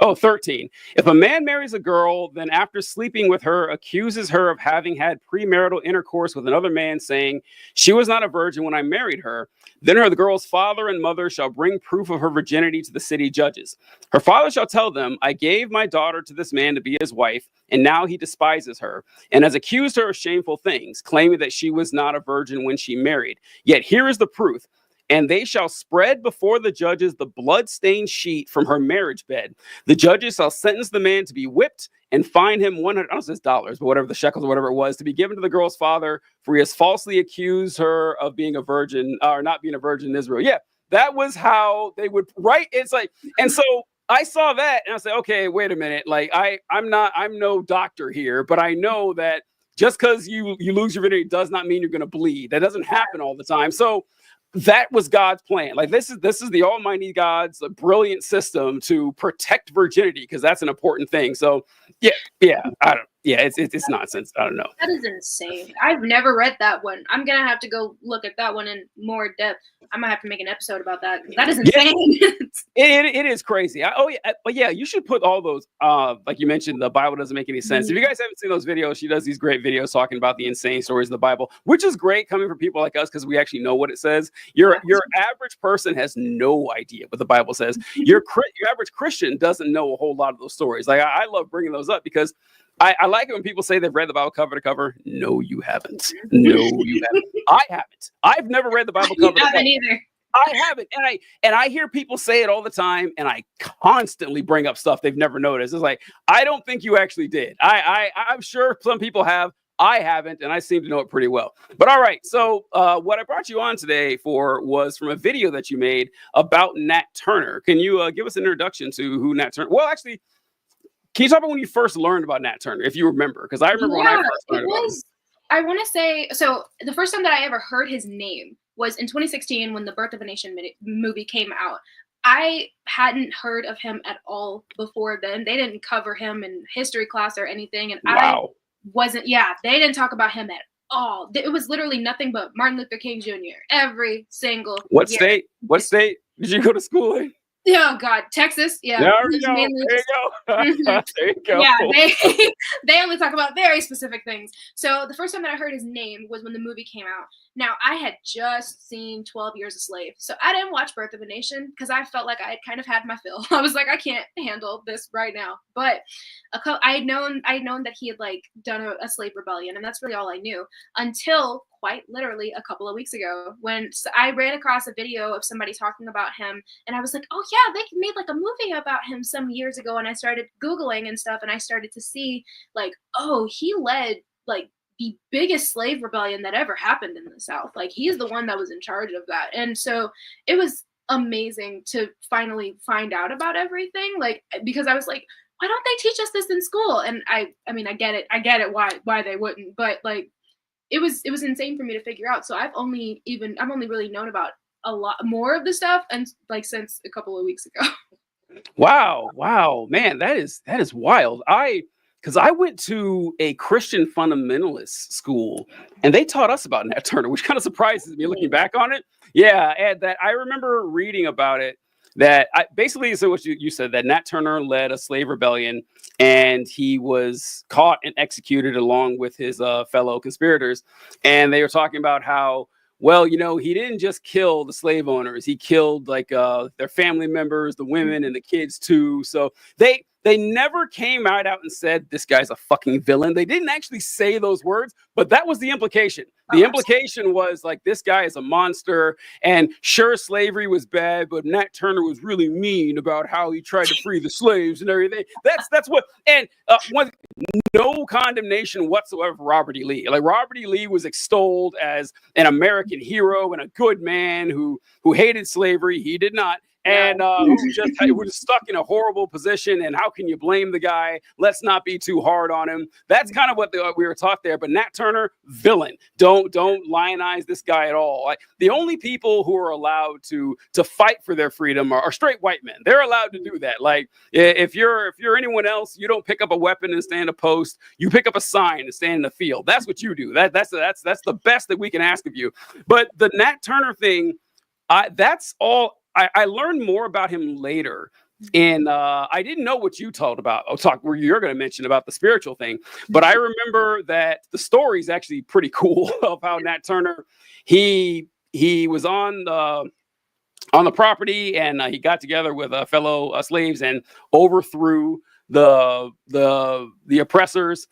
Oh, 13. If a man marries a girl, then after sleeping with her, accuses her of having had premarital intercourse with another man, saying, she was not a virgin when I married her, then the girl's father and mother shall bring proof of her virginity to the city judges. Her father shall tell them, I gave my daughter to this man to be his wife, and now he despises her, and has accused her of shameful things, claiming that she was not a virgin when she married. Yet here is the proof. And they shall spread before the judges the blood-stained sheet from her marriage bed. The judges shall sentence the man to be whipped and fine him 100, I don't know if it's dollars, but whatever the shekels or whatever it was, to be given to the girl's father, for he has falsely accused her of being a virgin or not being a virgin in Israel. Yeah, that was how they would write. It's like, and so I saw that and I said, okay, wait a minute. Like I'm no doctor here, but I know that just because you lose your virginity does not mean you're going to bleed. That doesn't happen all the time. So that was God's plan. Like this is the Almighty God's brilliant system to protect virginity, because that's an important thing. So it's nonsense. I don't know. That is insane. I've never read that one. I'm gonna have to go look at that one in more depth. I might have to make an episode about that. That is insane. It is crazy. But yeah, you should put all those. Like you mentioned, the Bible doesn't make any sense. If you guys haven't seen those videos, she does these great videos talking about the insane stories of the Bible, which is great coming from people like us because we actually know what it says. Your average person has no idea what the Bible says. Your average Christian doesn't know a whole lot of those stories. Like I love bringing those up because I like it when people say they've read the Bible cover to cover. No, you haven't. No, you haven't. I haven't. I've never read the Bible cover to cover. Either. I haven't. And I hear people say it all the time, and I constantly bring up stuff they've never noticed. It's like, I don't think you actually did. I'm sure some people have. I haven't, and I seem to know it pretty well. But all right, so what I brought you on today for was from a video that you made about Nat Turner. Can you give us an introduction to who Nat Turner? Well, actually, can you talk about when you first learned about Nat Turner, if you remember? Because I remember when I first learned about him. I want to say, so the first time that I ever heard his name was in 2016 when the Birth of a Nation movie came out. I hadn't heard of him at all before then. They didn't cover him in history class or anything. And wow. They didn't talk about him at all. It was literally nothing but Martin Luther King Jr. every single What year. state? What state did you go to school in? Oh God, Texas. Yeah. There you go. There you go. Yeah, they only talk about very specific things. So the first time that I heard his name was when the movie came out. Now I had just seen 12 Years a Slave, so I didn't watch Birth of a Nation because I felt like I had kind of had my fill. I was like, I can't handle this right now. But I had known that he had like done a slave rebellion, and that's really all I knew until quite literally a couple of weeks ago when I ran across a video of somebody talking about him, and I was like, oh yeah, they made like a movie about him some years ago, and I started Googling and stuff, and I started to see like, oh, he led like the biggest slave rebellion that ever happened in the South. Like he's the one that was in charge of that. And so it was amazing to finally find out about everything. Like, because I was like, why don't they teach us this in school? And I mean, I get it why they wouldn't, but like, it was insane for me to figure out. So I've only really known about a lot more of the stuff and like since a couple of weeks ago. Wow, man, that is wild. Because I went to a Christian fundamentalist school, and they taught us about Nat Turner, which kind of surprises me looking back on it. Yeah, and that I remember reading about it. That basically, so what you said, that Nat Turner led a slave rebellion, and he was caught and executed along with his fellow conspirators. And they were talking about how, well, you know, he didn't just kill the slave owners; he killed like their family members, the women, and the kids too. So they they never came out and said, this guy's a fucking villain. They didn't actually say those words, but that was the implication. The implication was like, this guy is a monster, and sure, slavery was bad, but Nat Turner was really mean about how he tried to free the slaves and everything. That's what, and no condemnation whatsoever for Robert E. Lee. Like, Robert E. Lee was extolled as an American hero and a good man who hated slavery. He did not. And who just was stuck in a horrible position. And how can you blame the guy? Let's not be too hard on him. That's kind of what we were taught there. But Nat Turner, villain. Don't lionize this guy at all. Like, the only people who are allowed to fight for their freedom are straight white men. They're allowed to do that. Like, if you're anyone else, you don't pick up a weapon and stand a post. You pick up a sign and stand in the field. That's what you do. That's the best that we can ask of you. But the Nat Turner thing, that's all. I learned more about him later, and I didn't know what you told about. Where you're going to mention about the spiritual thing, but I remember that the story is actually pretty cool of how Nat Turner he was on the property, and he got together with fellow slaves and overthrew the oppressors.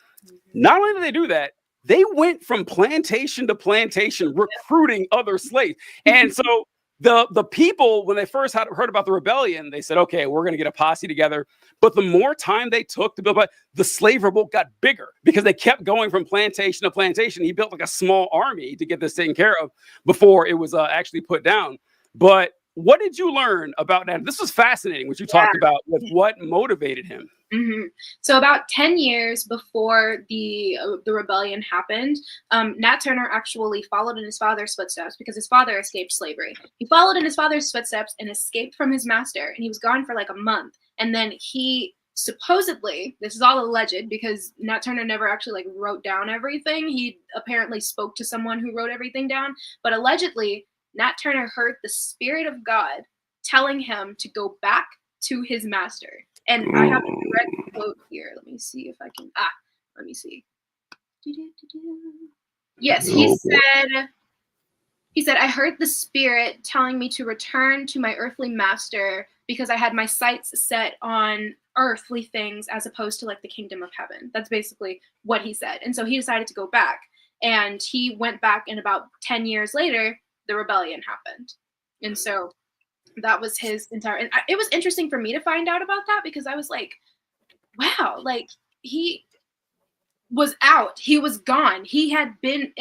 Not only did they do that, they went from plantation to plantation recruiting other slaves, and so. The people, when they first heard about the rebellion, they said, okay, we're going to get a posse together. But the more time they took to build, the slave revolt got bigger because they kept going from plantation to plantation. He built like a small army to get this taken care of before it was actually put down. But what did you learn about that? This was fascinating, what you talked about with what motivated him. Mm-hmm. So about 10 years before the rebellion happened, Nat Turner actually followed in his father's footsteps because his father escaped slavery. He followed in his father's footsteps and escaped from his master, and he was gone for like a month. And then he supposedly, this is all alleged because Nat Turner never actually like wrote down everything. He apparently spoke to someone who wrote everything down, but allegedly Nat Turner heard the Spirit of God telling him to go back to his master. And I have a direct quote here. Let me see if I can. Let me see. Yes, he said, I heard the Spirit telling me to return to my earthly master because I had my sights set on earthly things as opposed to like the kingdom of heaven. That's basically what he said. And so he decided to go back. And he went back, and about 10 years later, the rebellion happened. And so that was his entire, and it was interesting for me to find out about that because I was like, wow, like he was out, he was gone, he had been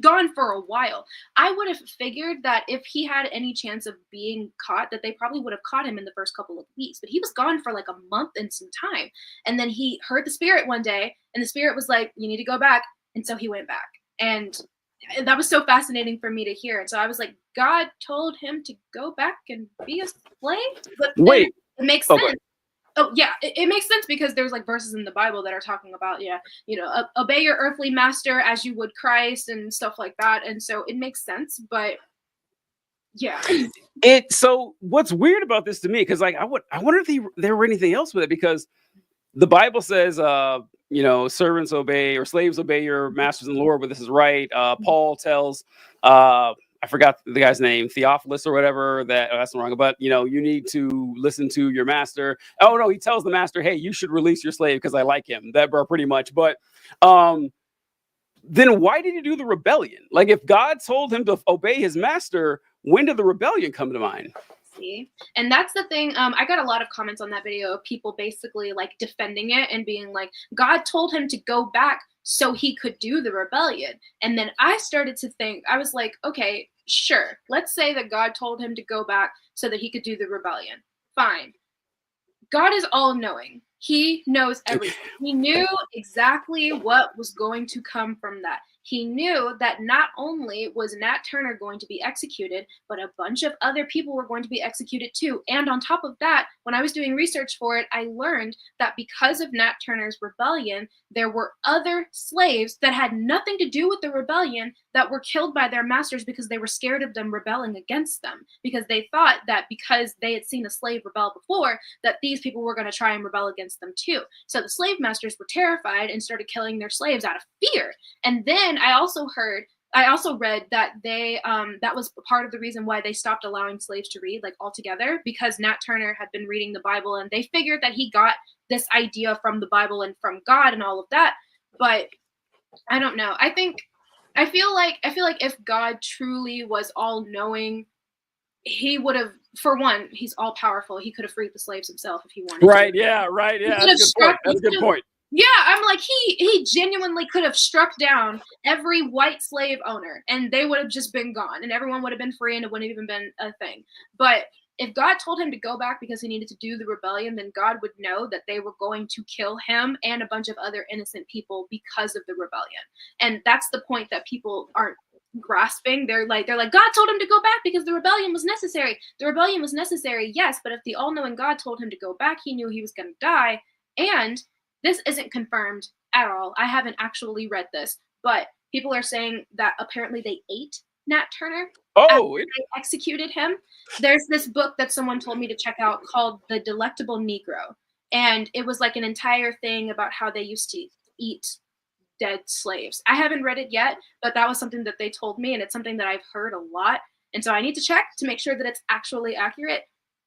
gone for a while. I would have figured that if he had any chance of being caught, that they probably would have caught him in the first couple of weeks, but he was gone for like a month and some time. And then he heard the Spirit one day, and the Spirit was like, you need to go back. And so he went back. And that was so fascinating for me to hear. And so I was like, God told him to go back and be a slave? But wait, it makes sense. Oh, yeah, it makes sense because there's like verses in the Bible that are talking about, obey your earthly master as you would Christ and stuff like that. And so it makes sense. But yeah. So what's weird about this to me, because like I wonder if there were anything else with it, because the Bible says, servants obey, or slaves obey your masters in the Lord, but this is right. Paul tells, I forgot the guy's name, Theophilus or whatever, that's wrong, but you need to listen to your master. Oh no, he tells the master, hey, you should release your slave because I like him. That pretty much. But then why did he do the rebellion? Like, if God told him to obey his master, when did the rebellion come to mind? And that's the thing. I got a lot of comments on that video of people basically like defending it and being like, God told him to go back so he could do the rebellion. And then I started to think, I was like, okay, sure. Let's say that God told him to go back so that he could do the rebellion. Fine. God is all knowing. He knows everything. He knew exactly what was going to come from that. He knew that not only was Nat Turner going to be executed, but a bunch of other people were going to be executed too. And on top of that, when I was doing research for it, I learned that because of Nat Turner's rebellion, there were other slaves that had nothing to do with the rebellion that were killed by their masters because they were scared of them rebelling against them, because they thought that because they had seen a slave rebel before, that these people were going to try and rebel against them too. So the slave masters were terrified and started killing their slaves out of fear. And then I also heard I also read that they that was part of the reason why they stopped allowing slaves to read, like, altogether, because Nat Turner had been reading the Bible and they figured that he got this idea from the Bible and from God and all of that. But I don't know. I feel like if God truly was all knowing, he would have, for one, he's all powerful. He could have freed the slaves himself if he wanted Right. to. Yeah. Right. He Yeah. could have That's a good point. struck. That's a good point. Yeah, I'm like, he genuinely could have struck down every white slave owner and they would have just been gone and everyone would have been free and it wouldn't have even been a thing. But if God told him to go back because he needed to do the rebellion, then God would know that they were going to kill him and a bunch of other innocent people because of the rebellion. And that's the point that people aren't grasping. They're like, God told him to go back because the rebellion was necessary. The rebellion was necessary, yes, but if the all-knowing God told him to go back, he knew he was going to die. And this isn't confirmed at all. I haven't actually read this, but people are saying that apparently they ate Nat Turner. Oh, they executed him. There's this book that someone told me to check out called The Delectable Negro. And it was like an entire thing about how they used to eat dead slaves. I haven't read it yet, but that was something that they told me, and it's something that I've heard a lot. And so I need to check to make sure that it's actually accurate.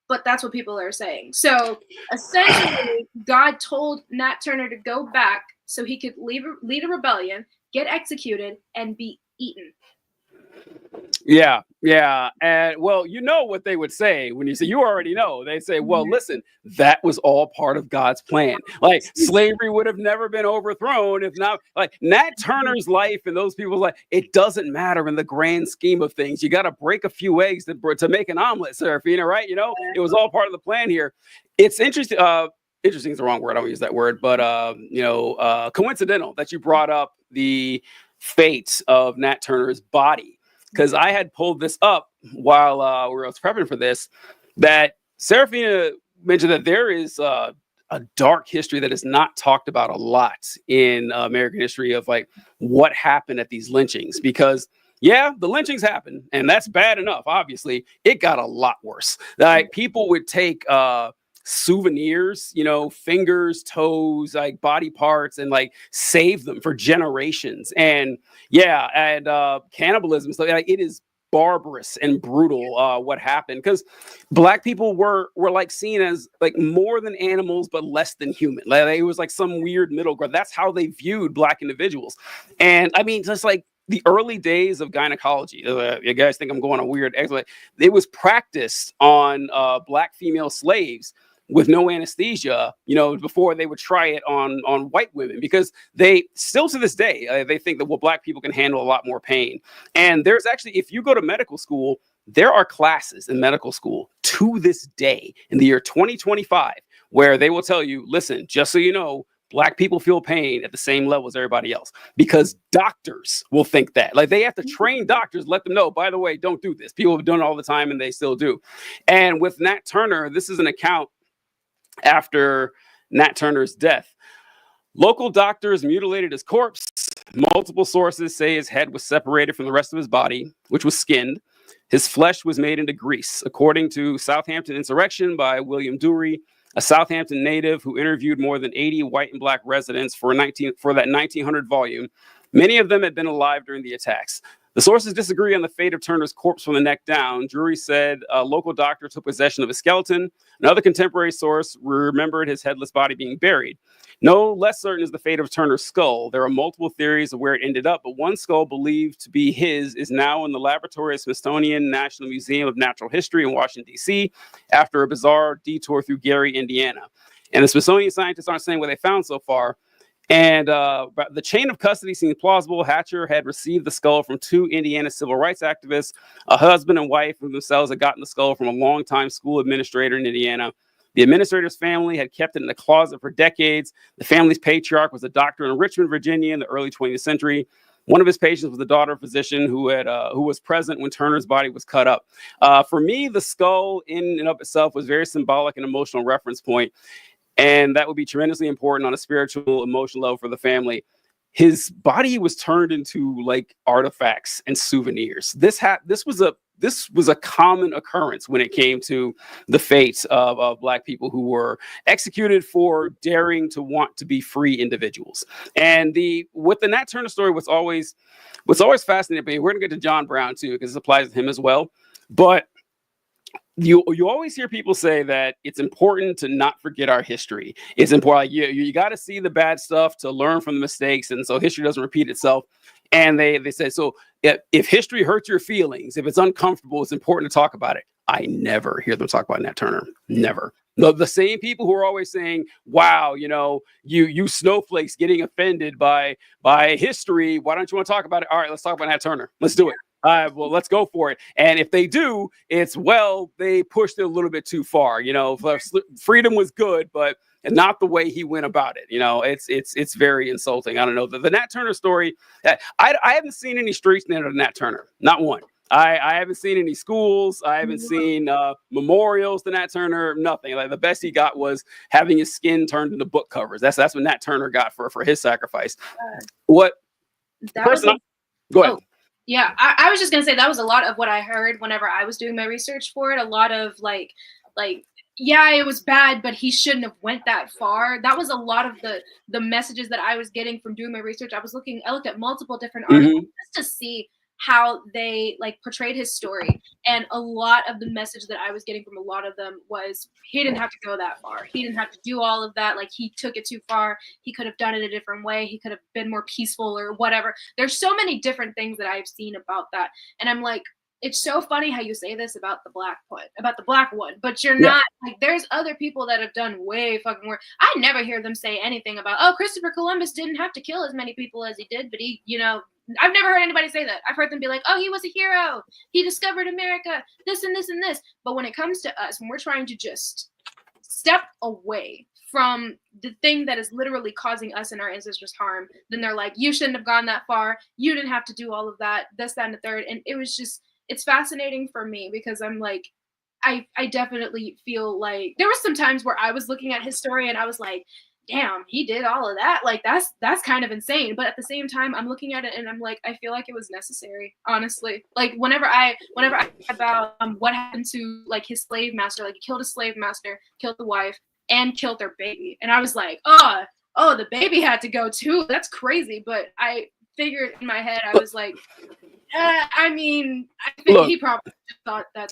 But that's what people are saying. So essentially, God told Nat Turner to go back so he could lead a rebellion, get executed, and be eaten. Yeah, yeah. And well, you know what they would say when you say, you already know. They say, well, listen, that was all part of God's plan. Like, slavery would have never been overthrown if not, like, Nat Turner's life and those people's life, it doesn't matter in the grand scheme of things. You got to break a few eggs to make an omelet, Serafina, right? You know, it was all part of the plan here. It's interesting. Interesting is the wrong word. I don't use that word, but coincidental that you brought up the fate of Nat Turner's body. Because I had pulled this up while I was prepping for this, that Serafina mentioned that there is a dark history that is not talked about a lot in American history of like what happened at these lynchings. Because yeah, the lynchings happened, and that's bad enough. Obviously, it got a lot worse. Like, people would take souvenirs, you know, fingers, toes, like body parts, and like save them for generations. And yeah, and cannibalism. So like, it is barbarous and brutal what happened, because Black people were like seen as like more than animals but less than human. Like, it was like some weird middle ground. That's how they viewed Black individuals. And I mean, just like the early days of gynecology, you guys think I'm going on weird, it was practiced on Black female slaves with no anesthesia, you know, before they would try it on white women, because they still to this day, they think that, well, Black people can handle a lot more pain. And there's actually, if you go to medical school, there are classes in medical school to this day in the year 2025 where they will tell you, listen, just so you know, Black people feel pain at the same level as everybody else, because doctors will think that. Like, they have to train doctors, let them know, by the way, don't do this. People have done it all the time and they still do. And with Nat Turner, this is an account after Nat Turner's death. Local doctors mutilated his corpse. Multiple sources say his head was separated from the rest of his body, which was skinned. His flesh was made into grease. According to Southampton Insurrection by William Dury, a Southampton native who interviewed more than 80 white and Black residents for that 1900 volume, many of them had been alive during the attacks. The sources disagree on the fate of Turner's corpse from the neck down. Drury said a local doctor took possession of his skeleton. Another contemporary source remembered his headless body being buried. No less certain is the fate of Turner's skull. There are multiple theories of where it ended up, but one skull believed to be his is now in the laboratory of Smithsonian National Museum of Natural History in Washington, D.C., after a bizarre detour through Gary, Indiana. And the Smithsonian scientists aren't saying what they found so far. And the chain of custody seemed plausible. Hatcher had received the skull from two Indiana civil rights activists, a husband and wife who themselves had gotten the skull from a longtime school administrator in Indiana. The administrator's family had kept it in the closet for decades. The family's patriarch was a doctor in Richmond, Virginia in the early 20th century. One of his patients was the daughter of a physician who was present when Turner's body was cut up. For me, the skull in and of itself was very symbolic and emotional reference point. And that would be tremendously important on a spiritual, emotional level for the family. His body was turned into like artifacts and souvenirs. This was a this was a common occurrence when it came to the fates of Black people who were executed for daring to want to be free individuals. And with the Nat Turner story, what's always fascinating, but we're gonna get to John Brown too, because this applies to him as well. But you always hear people say that it's important to not forget our history. It's important. Like you got to see the bad stuff to learn from the mistakes, and so history doesn't repeat itself. And they say, so if history hurts your feelings, if it's uncomfortable, it's important to talk about it. I never hear them talk about Nat Turner. Never. The same people who are always saying, wow, you snowflakes getting offended by history. Why don't you want to talk about it? All right, let's talk about Nat Turner. Let's do it. Well, let's go for it. And if they do, they pushed it a little bit too far. Freedom was good, but not the way he went about it. It's very insulting. I don't know. The Nat Turner story, I haven't seen any streets named after Nat Turner. Not one. I haven't seen any schools. I haven't seen memorials to Nat Turner. Nothing. Like the best he got was having his skin turned into book covers. That's what Nat Turner got for his sacrifice. What? Go ahead. Yeah, I was just gonna say that was a lot of what I heard whenever I was doing my research for it. A lot of like, yeah, it was bad, but he shouldn't have went that far. That was a lot of the messages that I was getting from doing my research. I looked at multiple different articles just to see how they like portrayed his story. And a lot of the message that I was getting from a lot of them was he didn't have to go that far. He didn't have to do all of that. Like he took it too far. He could have done it a different way. He could have been more peaceful or whatever. There's so many different things that I've seen about that. And I'm like, it's so funny how you say this about the black one, but you're not like, there's other people that have done way fucking worse. I never hear them say anything about, oh, Christopher Columbus didn't have to kill as many people as he did, but he, I've never heard anybody say that. I've heard them be like, oh, he was a hero. He discovered America, this and this and this. But when it comes to us, when we're trying to just step away from the thing that is literally causing us and our ancestors harm, then they're like, you shouldn't have gone that far. You didn't have to do all of that, this, that, and the third. And it was just, it's fascinating for me because I'm like, I definitely feel like there were some times where I was looking at his story and I was like, damn, he did all of that. Like that's kind of insane. But at the same time, I'm looking at it and I'm like, I feel like it was necessary, honestly. Like whenever I about what happened to like his slave master, like he killed his slave master, killed the wife, and killed their baby. And I was like, oh, the baby had to go too. That's crazy. But I figured in my head, I was like, I think he probably thought that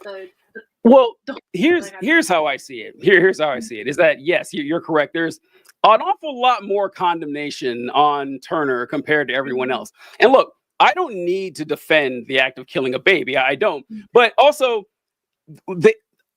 here's how I see it. Here's how I see it is that, yes, you're correct. There's an awful lot more condemnation on Turner compared to everyone else. And look, I don't need to defend the act of killing a baby. I don't. But also,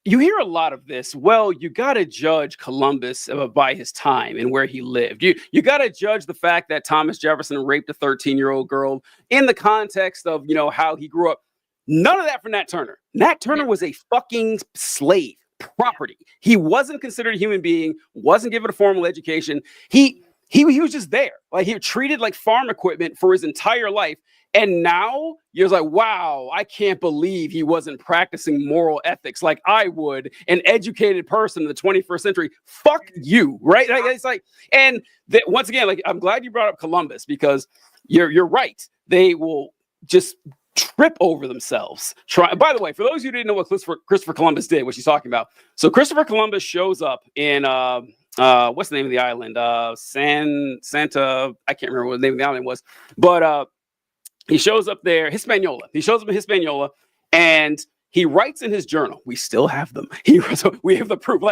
you hear a lot of this. Well, you got to judge Columbus by his time and where he lived. You got to judge the fact that Thomas Jefferson raped a 13-year-old girl in the context of, how he grew up. None of that for Nat Turner. Nat Turner was a fucking slave property. He wasn't considered a human being, wasn't given a formal education. He was just there. Like he was treated like farm equipment for his entire life. And now you're like, wow, I can't believe he wasn't practicing moral ethics like I would, an educated person in the 21st century. Fuck you, right? It's like, and once again, like I'm glad you brought up Columbus because you're right. They will just trip over themselves. By the way, for those who didn't know what Christopher Columbus did, what she's talking about. So Christopher Columbus shows up in what's the name of the island? Santa. I can't remember what the name of the island was, but he shows up there, Hispaniola. He shows up in Hispaniola, and he writes in his journal. We still have them. We have the proof.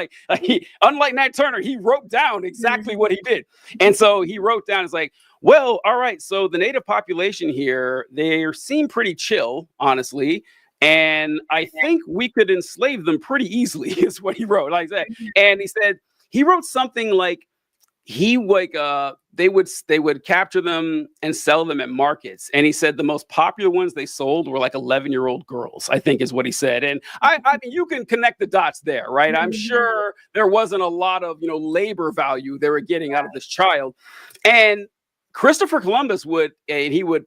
Unlike Nat Turner, he wrote down exactly what he did, and so he wrote down. It's like, well, all right. So the native population here, they seem pretty chill, honestly. And I think we could enslave them pretty easily is what he wrote. Like that. And he said, he wrote something like they would capture them and sell them at markets. And he said the most popular ones they sold were like 11-year-old girls, I think is what he said. And I mean, you can connect the dots there, right? I'm sure there wasn't a lot of, labor value they were getting out of this child. And Christopher Columbus would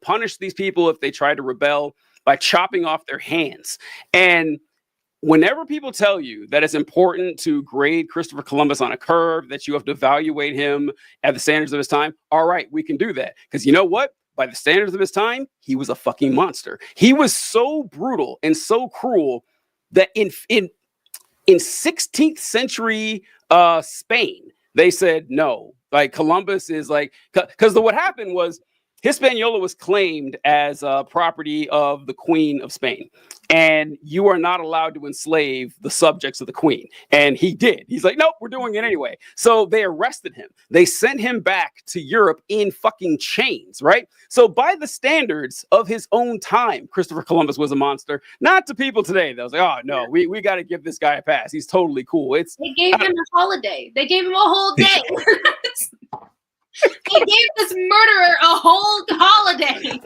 punish these people if they tried to rebel by chopping off their hands. And whenever people tell you that it's important to grade Christopher Columbus on a curve, that you have to evaluate him at the standards of his time, all right, we can do that. Because you know what? by the standards of his time, he was a fucking monster. He was so brutal and so cruel that in 16th century Spain, they said no. Like Columbus is like, because what happened was Hispaniola was claimed as property of the Queen of Spain, and you are not allowed to enslave the subjects of the Queen. And he did. He's like, nope, we're doing it anyway. So they arrested him. They sent him back to Europe in fucking chains, right? So by the standards of his own time, Christopher Columbus was a monster. Not to people today. They was like, oh no, we got to give this guy a pass. He's totally cool. They gave him a holiday. They gave him a whole day. They gave this murderer a whole holiday.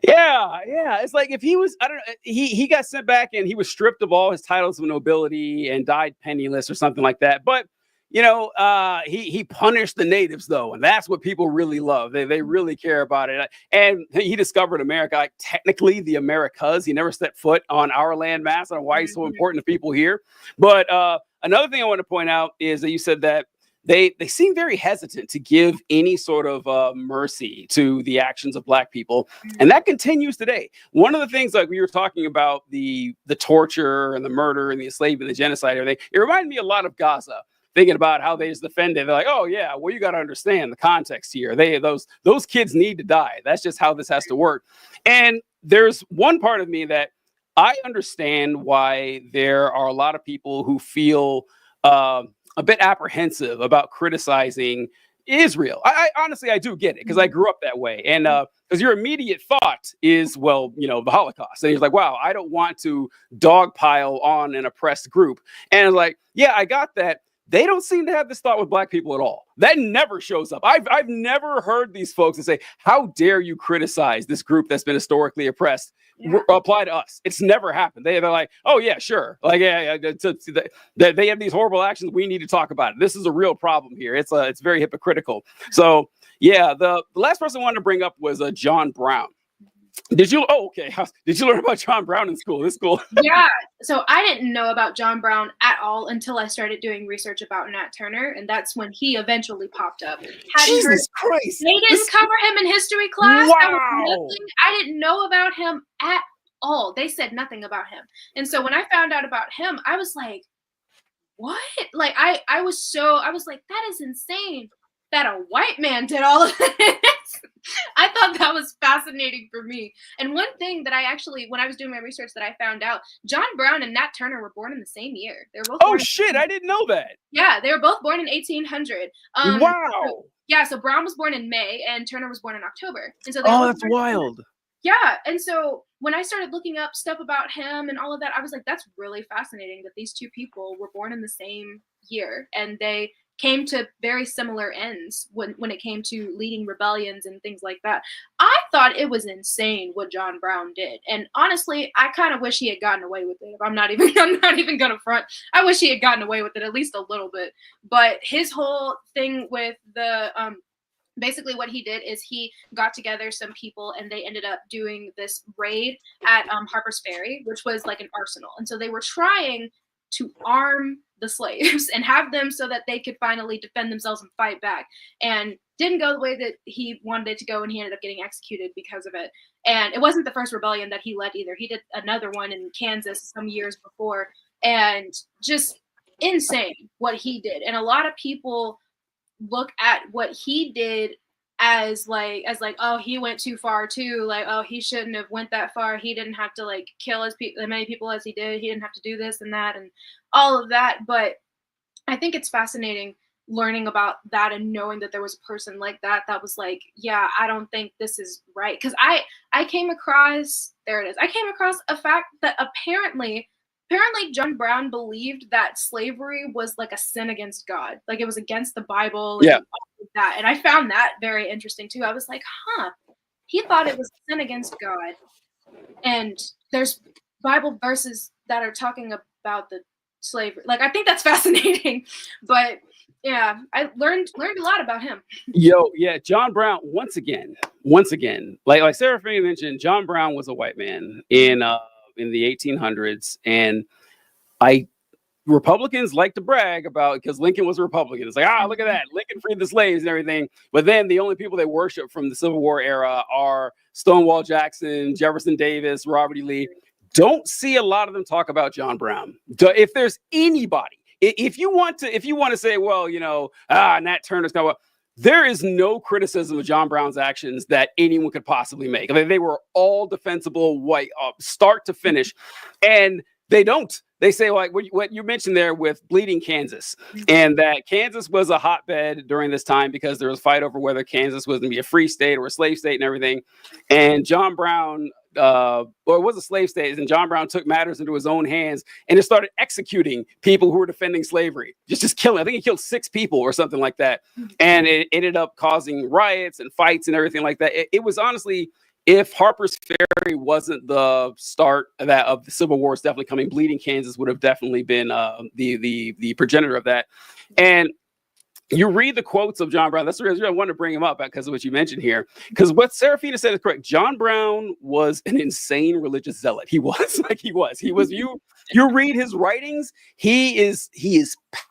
Yeah. It's like if he was, I don't know, he got sent back and he was stripped of all his titles of nobility and died penniless or something like that. But he punished the natives though, and that's what people really love. They really care about it. And he discovered America, like technically the Americas. He never stepped foot on our landmass. I don't know why he's so important to people here. But another thing I want to point out is that you said that they seem very hesitant to give any sort of mercy to the actions of Black people. And that continues today. One of the things, like we were talking about the torture and the murder and the enslavement, the genocide, everything, it reminded me a lot of Gaza, thinking about how they just defended. They're like, oh yeah, well, you got to understand the context here. Those kids need to die. That's just how this has to work. And there's one part of me that I understand why there are a lot of people who feel a bit apprehensive about criticizing Israel. I honestly, I do get it because I grew up that way. And because your immediate thought is, well, the Holocaust. And he's like, wow, I don't want to dogpile on an oppressed group. And it's like, yeah, I got that. They don't seem to have this thought with Black people at all. That never shows up. I've never heard these folks and say, how dare you criticize this group that's been historically oppressed? Apply to us. It's never happened. They're like, oh yeah, sure. Like, they have these horrible actions. We need to talk about it. This is a real problem here. It's very hypocritical. So yeah, the last person I wanted to bring up was John Brown. Did you? Oh, okay. Did you learn about John Brown in school? This school. Yeah. So I didn't know about John Brown at all until I started doing research about Nat Turner, and that's when he eventually popped up. Jesus Christ! They didn't cover him in history class. Wow. I didn't know about him at all. They said nothing about him, and so when I found out about him, I was like, "What?" Like I was like, "That is insane that a white man did all of this." I thought that was fascinating for me. And one thing that I actually, when I was doing my research, that I found out, John Brown and Nat Turner were born in the same year. They were both. Oh shit! I didn't know that. Yeah, they were both born in 1800. Wow. So Brown was born in May and Turner was born in October. And so that's wild. Yeah, and so when I started looking up stuff about him and all of that, I was like, that's really fascinating that these two people were born in the same year and they came to very similar ends when it came to leading rebellions and things like that. I thought it was insane what John Brown did, and honestly, I kind of wish he had gotten away with it. I'm not even gonna front. I wish he had gotten away with it at least a little bit. But his whole thing with the basically what he did is he got together some people and they ended up doing this raid at Harper's Ferry, which was like an arsenal, and so they were trying to arm the slaves and have them so that they could finally defend themselves and fight back, and didn't go the way that he wanted it to go, and he ended up getting executed because of it. And it wasn't the first rebellion that he led either. He did another one in Kansas some years before, and just insane what he did. And a lot of people look at what he did as like, oh, he went too far too. Like, oh, he shouldn't have went that far. He didn't have to like kill as many people as he did. He didn't have to do this and that and all of that. But I think it's fascinating learning about that and knowing that there was a person like that was like, yeah, I don't think this is right. Because I came across, there it is. I came across a fact that apparently John Brown believed that slavery was like a sin against God. Like it was against the Bible. Yeah. And all of that. And I found that very interesting too. I was like, he thought it was a sin against God. And there's Bible verses that are talking about the slavery. Like, I think that's fascinating. But yeah, I learned a lot about him. Yo, yeah, John Brown, once again, like Serafina mentioned, John Brown was a white man in the 1800s, and I Republicans like to brag about, because Lincoln was a Republican. It's like, look at that. Lincoln freed the slaves and everything. But then the only people they worship from the Civil War era are Stonewall Jackson, Jefferson Davis, Robert E. Lee. Don't see a lot of them talk about John Brown. If there's anybody, if you want to say, well, Nat Turner's kind of, there is no criticism of John Brown's actions that anyone could possibly make. I mean, they were all defensible, white, start to finish, and they don't. They say, like what you mentioned there with Bleeding Kansas, and that Kansas was a hotbed during this time because there was a fight over whether Kansas was going to be a free state or a slave state and everything. And John Brown, or it was a slave state, and John Brown took matters into his own hands and just started executing people who were defending slavery, just killing. I think he killed 6 people or something like that, and it ended up causing riots and fights and everything like that. It was honestly, if Harper's Ferry wasn't the start of the Civil War, it's definitely coming. Bleeding Kansas would have definitely been the progenitor of that. And you read the quotes of John Brown. That's the reason I wanted to bring him up because of what you mentioned here. Because what Serafina said is correct. John Brown was an insane religious zealot. He was. You read his writings. He is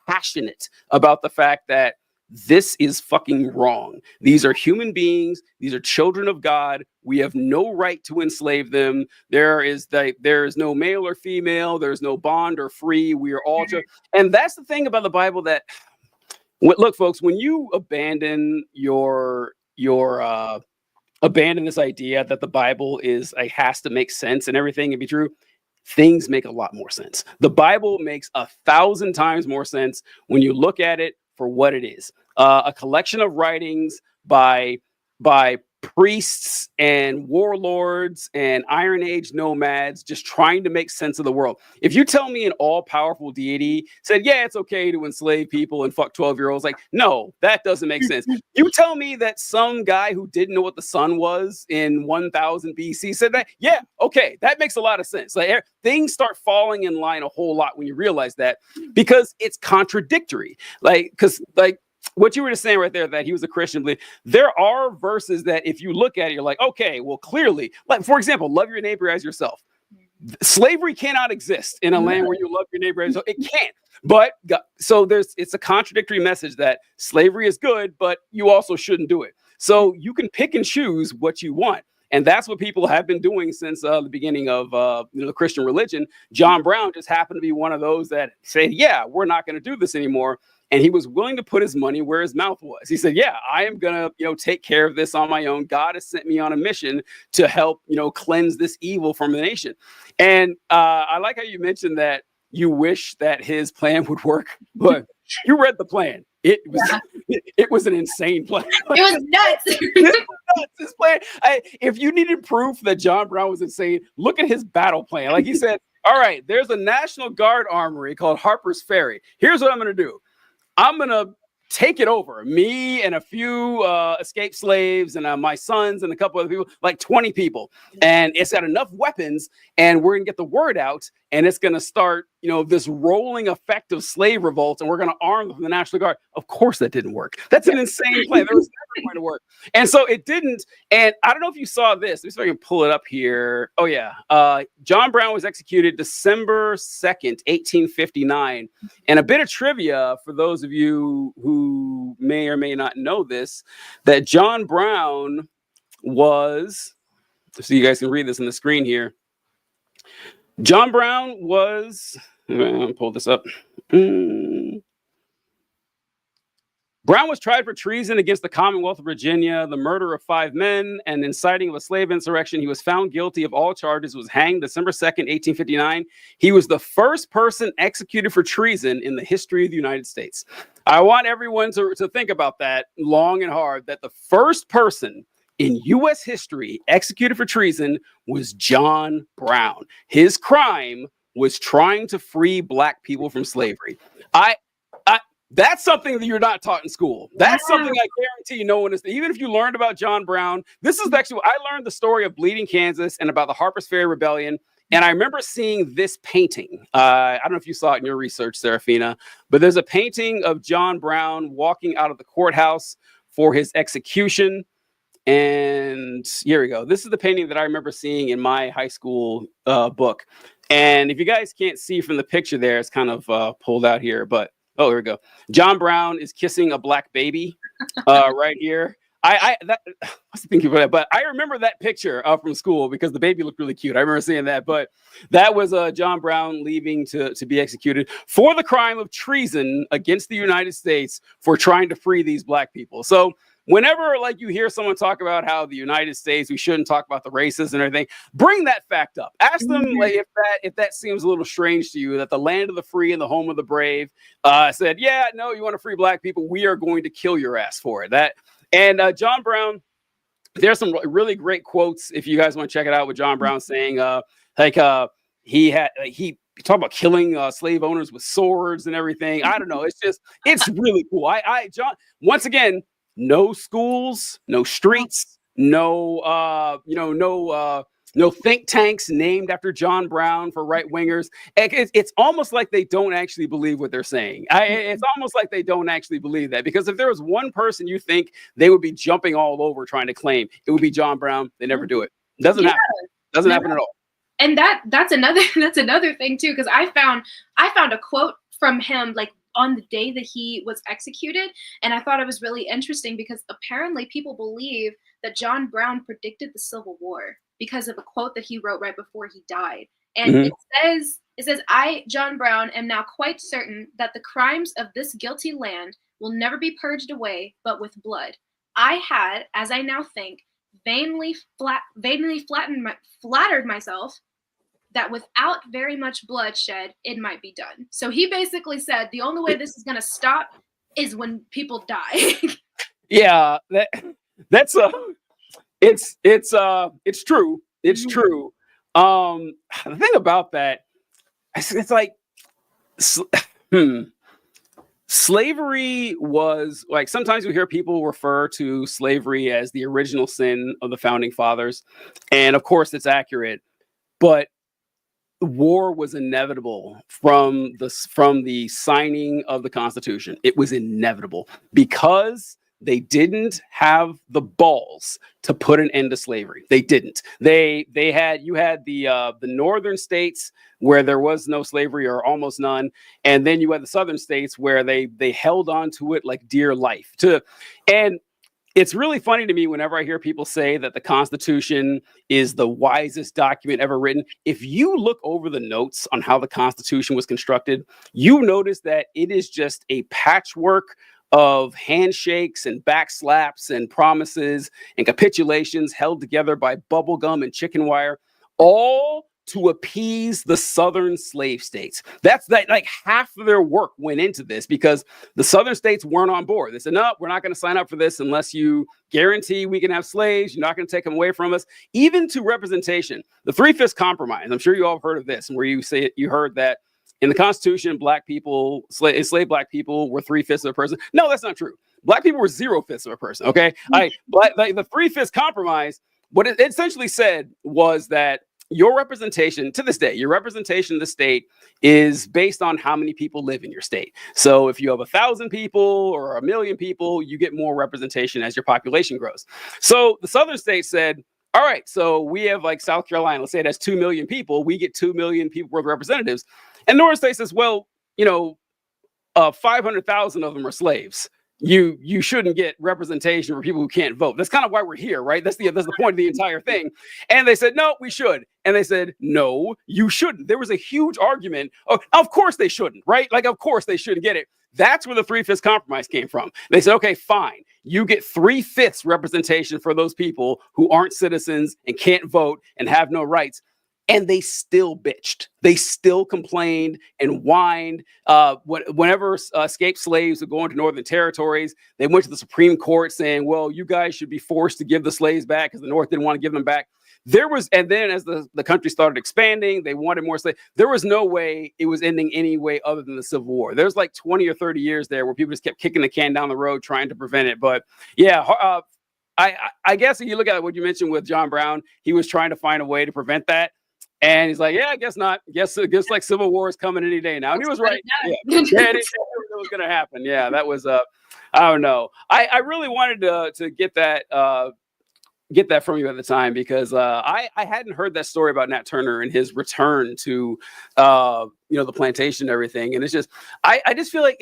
passionate about the fact that this is fucking wrong. These are human beings. These are children of God. We have no right to enslave them. There is no male or female. There's no bond or free. We are all and that's the thing about the Bible that, look, folks, when you abandon abandon this idea that the Bible has to make sense and everything and be true, things make a lot more sense. The Bible makes 1,000 times more sense when you look at it for what it is. A collection of writings by priests and warlords and Iron Age nomads just trying to make sense of the world. If you tell me an all-powerful deity said, yeah, it's okay to enslave people and fuck 12-year-olds, like, no, that doesn't make sense. You tell me that some guy who didn't know what the sun was in 1000 BC said that, yeah, okay, that makes a lot of sense. Like, things start falling in line a whole lot when you realize that, because it's contradictory. What you were just saying right there, that he was a Christian, there are verses that if you look at it, you're like, okay, well, clearly, like, for example, love your neighbor as yourself. Slavery cannot exist in a land where you love your neighbor as yourself. It can't. But so it's a contradictory message that slavery is good, but you also shouldn't do it. So you can pick and choose what you want. And that's what people have been doing since the beginning of the Christian religion. John Brown just happened to be one of those that said, yeah, we're not going to do this anymore. And he was willing to put his money where his mouth was. He said, yeah, I am going to, take care of this on my own. God has sent me on a mission to help, cleanse this evil from the nation. And I like how you mentioned that you wish that his plan would work, but you read the plan. It was an insane plan. It was nuts. It was nuts. This plan. If you needed proof that John Brown was insane, look at his battle plan. Like he said, all right, there's a National Guard armory called Harper's Ferry. Here's what I'm going to do. I'm going to take it over. Me and a few escaped slaves and my sons and a couple other people, like 20 people. And it's got enough weapons, and we're going to get the word out, and it's going to start, this rolling effect of slave revolts, and we're going to arm them from the National Guard. Of course that didn't work. That's an insane plan. That was never going to work. And so it didn't. And I don't know if you saw this. Let me see if I can pull it up here. Oh, yeah. John Brown was executed December 2nd, 1859. And a bit of trivia for those of you who may or may not know this, that John Brown was, so you guys can read this on the screen here. John Brown was, I'll pull this up. Brown was tried for treason against the Commonwealth of Virginia, the murder of 5 men, and inciting of a slave insurrection. He was found guilty of all charges, was hanged December 2nd, 1859. He was the first person executed for treason in the history of the United States. I want everyone to think about that long and hard, that the first person in U.S. history executed for treason was John Brown. His crime was trying to free Black people from slavery. That's something that you're not taught in school. That's something I guarantee no one is. Even if you learned about John Brown, this is actually, I learned the story of Bleeding Kansas and about the Harper's Ferry Rebellion. And I remember seeing this painting. I don't know if you saw it in your research, Serafina, but there's a painting of John Brown walking out of the courthouse for his execution. And here we go. This is the painting that I remember seeing in my high school book. And if you guys can't see from the picture there, it's kind of pulled out here, but oh, here we go. John Brown is kissing a black baby right here. What's the thinking about that? But I remember that picture from school because the baby looked really cute. I remember seeing that. But that was John Brown leaving to be executed for the crime of treason against the United States for trying to free these black people. So whenever like you hear someone talk about how the United States, we shouldn't talk about the races and everything, bring that fact up. Ask them like if that seems a little strange to you, that the land of the free and the home of the brave said, yeah, no, you want to free black people, we are going to kill your ass for it. And John Brown, there's some really great quotes if you guys want to check it out with John Brown saying he talked about killing slave owners with swords and everything. I don't know. It's really cool. John, once again, no schools, no streets, no think tanks named after John Brown for right wingers. It's almost like they don't actually believe what they're saying. It's almost like they don't actually believe that, because if there was one person you think they would be jumping all over trying to claim, it would be John Brown. They never do it. Doesn't happen. Doesn't happen at all. And that's another thing too, because I found a quote from him like on the day that he was executed, and I thought it was really interesting because apparently people believe that John Brown predicted the Civil War because of a quote that he wrote right before he died. And it says, I, John Brown, am now quite certain that the crimes of this guilty land will never be purged away, but with blood. I had, as I now think, vainly flattered myself that without very much bloodshed, it might be done. So he basically said the only way this is going to stop is when people die. Yeah, it's true. It's true. The thing about that, it's like, slavery was like, sometimes we hear people refer to slavery as the original sin of the founding fathers. And of course it's accurate, but war was inevitable from the signing of the Constitution. It was inevitable because they didn't have the balls to put an end to slavery. They didn't. You had the northern states where there was no slavery or almost none, and then you had the southern states where they held on to it like dear life. And it's really funny to me whenever I hear people say that the Constitution is the wisest document ever written. If you look over the notes on how the Constitution was constructed, you notice that it is just a patchwork of handshakes and backslaps and promises and capitulations held together by bubblegum and chicken wire, all to appease the southern slave states. Like half of their work went into this because the southern states weren't on board. They said, no, we're not going to sign up for this unless you guarantee we can have slaves. You're not going to take them away from us. Even to representation, the Three-Fifths Compromise. I'm sure you all have heard of this, where you heard that in the Constitution, black people, enslaved black people were 3/5 of a person. No, that's not true. Black people were 0/5 of a person. Okay. The Three-Fifths Compromise, what it essentially said was that your representation to this day, your representation of the state is based on how many people live in your state. So if you have 1,000 people or 1,000,000 people, you get more representation as your population grows. So the southern states said, all right, so we have like South Carolina, let's say it has 2 million people, we get 2 million people worth of representatives. And northern states says, well, 500,000 of them are slaves. You shouldn't get representation for people who can't vote. That's kind of why we're here, right? That's the point of the entire thing. And they said, no, we should. And they said, no, you shouldn't. There was a huge argument. Of course they shouldn't, right? Like, of course they shouldn't get it. That's where the Three-Fifths Compromise came from. They said, okay, fine. You get 3/5 representation for those people who aren't citizens and can't vote and have no rights. And they still bitched. They still complained and whined. Whenever escaped slaves would go into northern territories, they went to the Supreme Court saying, well, you guys should be forced to give the slaves back because the North didn't want to give them back. And then as the country started expanding, they wanted more slaves. There was no way it was ending any way other than the Civil War. There's like 20 or 30 years there where people just kept kicking the can down the road trying to prevent it. But yeah, I guess if you look at what you mentioned with John Brown, he was trying to find a way to prevent that. And he's like, yeah, I guess not. Guess like Civil War is coming any day now. And he was right. Yeah, it was going to happen. Yeah, that was, I don't know. I really wanted to get that get that from you at the time because I hadn't heard that story about Nat Turner and his return to the plantation and everything. And it's just I just feel like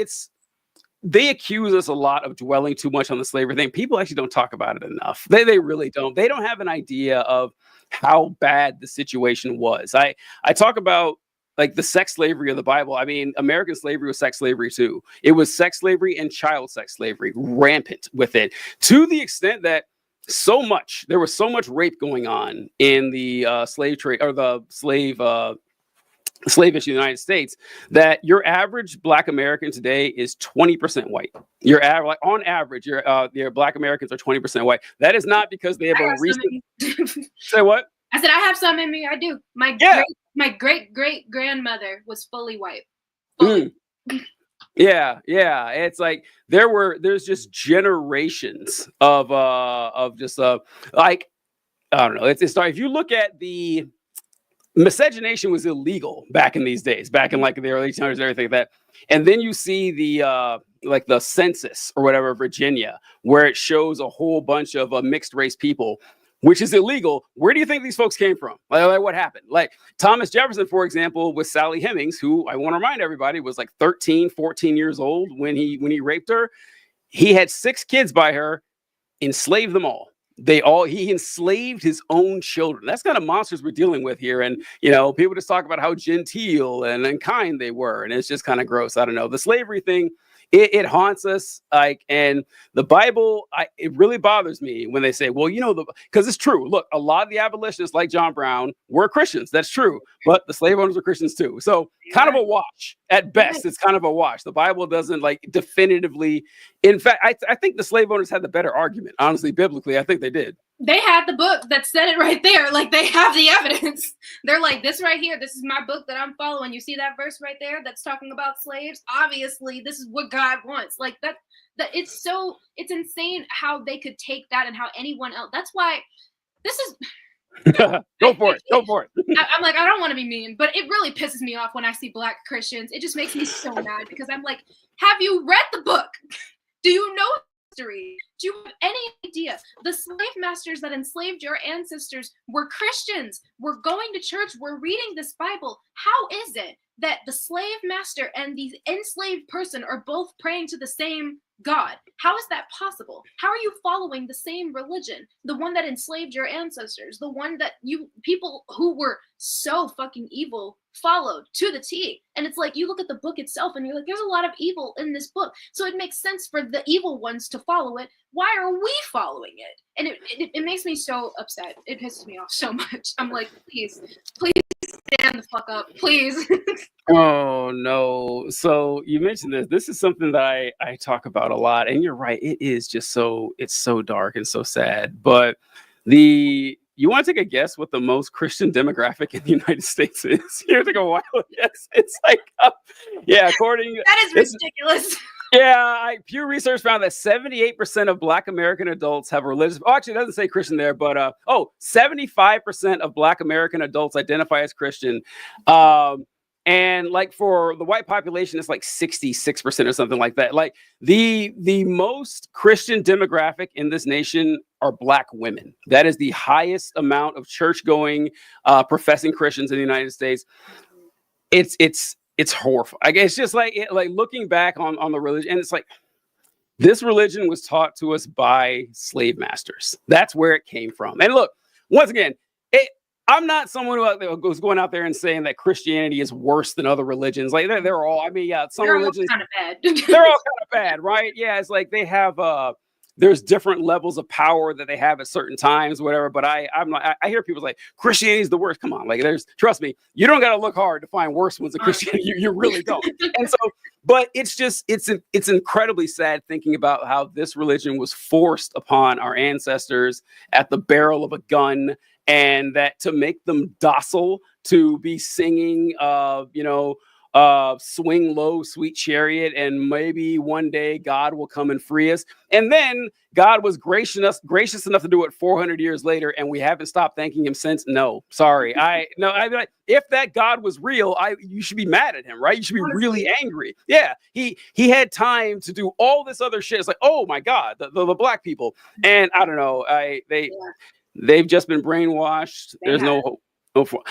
they accuse us a lot of dwelling too much on the slavery thing. People actually don't talk about it enough. They really don't. They don't have an idea of how bad the situation was. I talk about like the sex slavery of the Bible. I mean, American slavery was sex slavery too. It was sex slavery and child sex slavery, rampant with it, to the extent that there was so much rape going on in the slave trade or the slave issue in the United States that your average Black American today is 20% white. On average, your Black Americans are 20% white. That is not because they have a recent. Say what? I said I have some in me. I do. My great great grandmother was fully white. Yeah. It's like there's just generations of just like I don't know. It's if you look at the miscegenation was illegal back in these days, back in like the early 1800s and everything like that. And then you see the like the census or whatever, Virginia, where it shows a whole bunch of mixed race people, which is illegal. Where do you think these folks came from? Like what happened? Like Thomas Jefferson, for example, with Sally Hemings, who I want to remind everybody was like 13, 14 years old when he raped her. He had 6 kids by her, enslaved them all. He enslaved his own children. That's kind of monsters we're dealing with here. And, people just talk about how genteel and kind they were. And it's just kind of gross. I don't know. The slavery thing, it haunts us. And the Bible, it really bothers me when they say, well, because it's true. Look, a lot of the abolitionists like John Brown were Christians. That's true. But the slave owners were Christians too. So kind of a wash at best. It's kind of a wash. The Bible doesn't definitively. In fact, I think the slave owners had the better argument. Honestly, biblically, I think they did. They had the book that said it right there. Like they have the evidence. They're like, this right here, this is my book that I'm following. You see that verse right there that's talking about slaves? Obviously, this is what God wants. Like that it's insane how they could take that and how anyone else. That's why this is Go for it. I'm like, I don't want to be mean, but it really pisses me off when I see Black Christians. It just makes me so mad because I'm like, have you read the book? Do you know history? Do you have any idea? The slave masters that enslaved your ancestors were Christians. We're going to church. We're reading this Bible. How is it that the slave master and the enslaved person are both praying to the same God? How is that possible? How are you following the same religion? The one that enslaved your ancestors, the one that people who were so fucking evil followed to the T. And it's like, you look at the book itself and you're like, there's a lot of evil in this book. So it makes sense for the evil ones to follow it. Why are we following it? And it makes me so upset. It pisses me off so much. I'm like, please stand the fuck up, please. Oh no. So you mentioned this. This is something that I talk about a lot. And you're right. It is just it's so dark and so sad. But you want to take a guess what the most Christian demographic in the United States is? You take a wild guess. It's like, according that is ridiculous. Yeah, Pew Research found that 78% of Black American adults have religious. Oh, actually, it doesn't say Christian there, but 75% of Black American adults identify as Christian. And like for the white population, it's like 66% or something like that. Like the most Christian demographic in this nation are Black women. That is the highest amount of church-going, professing Christians in the United States. It's horrifying. I guess it's just like looking back on the religion, and it's like this religion was taught to us by slave masters. That's where it came from. And look, once again, I'm not someone who goes going out there and saying that Christianity is worse than other religions. Like they're all. I mean, some religions kind of bad. They're all kind of bad, right? Yeah, it's like they have. There's different levels of power that they have at certain times, whatever. But I hear people like Christianity is the worst. Come on, like trust me, you don't got to look hard to find worse ones of Christianity. You really don't. And so, but it's incredibly sad thinking about how this religion was forced upon our ancestors at the barrel of a gun. And that to make them docile, to be singing, swing low, sweet chariot, and maybe one day God will come and free us. And then God was gracious enough to do it 400 years later, and we haven't stopped thanking him since. No, sorry. I'd be like, if that God was real, you should be mad at him, right? You should be really angry. Yeah, he had time to do all this other shit. It's like, oh my God, the black people. And I don't know, they've just been brainwashed. There's no hope.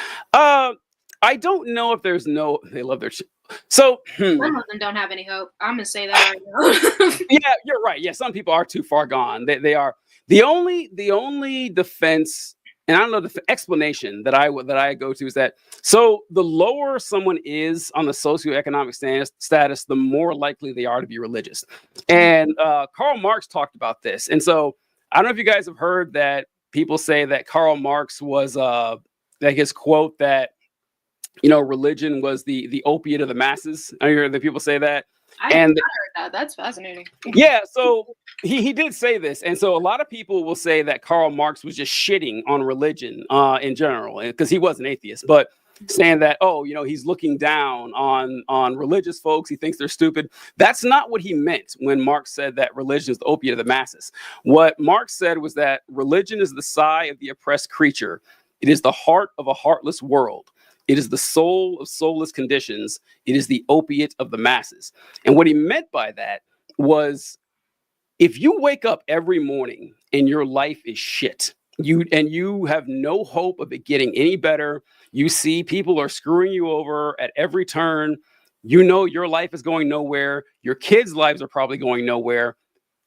I don't know if they love their shit. So some of them don't have any hope. I'm gonna say that right now. Yeah, you're right. Yeah, some people are too far gone. They are the only defense, and I don't know the explanation that I go to is that so the lower someone is on the socioeconomic status, the more likely they are to be religious. And Karl Marx talked about this. And so I don't know if you guys have heard that people say that Karl Marx was like his quote that, you know, religion was the opiate of the masses. I hear the people say that. I heard that. That's fascinating. Yeah, so he did say this. And so a lot of people will say that Karl Marx was just shitting on religion in general, because he was an atheist, but saying that, oh, you know, he's looking down on religious folks. He thinks they're stupid. That's not what he meant when Marx said that religion is the opiate of the masses. What Marx said was that religion is the sigh of the oppressed creature. It is the heart of a heartless world. It is the soul of soulless conditions. It is the opiate of the masses. And what he meant by that was, if you wake up every morning and your life is shit, you have no hope of it getting any better, you see people are screwing you over at every turn, you know your life is going nowhere, your kids' lives are probably going nowhere,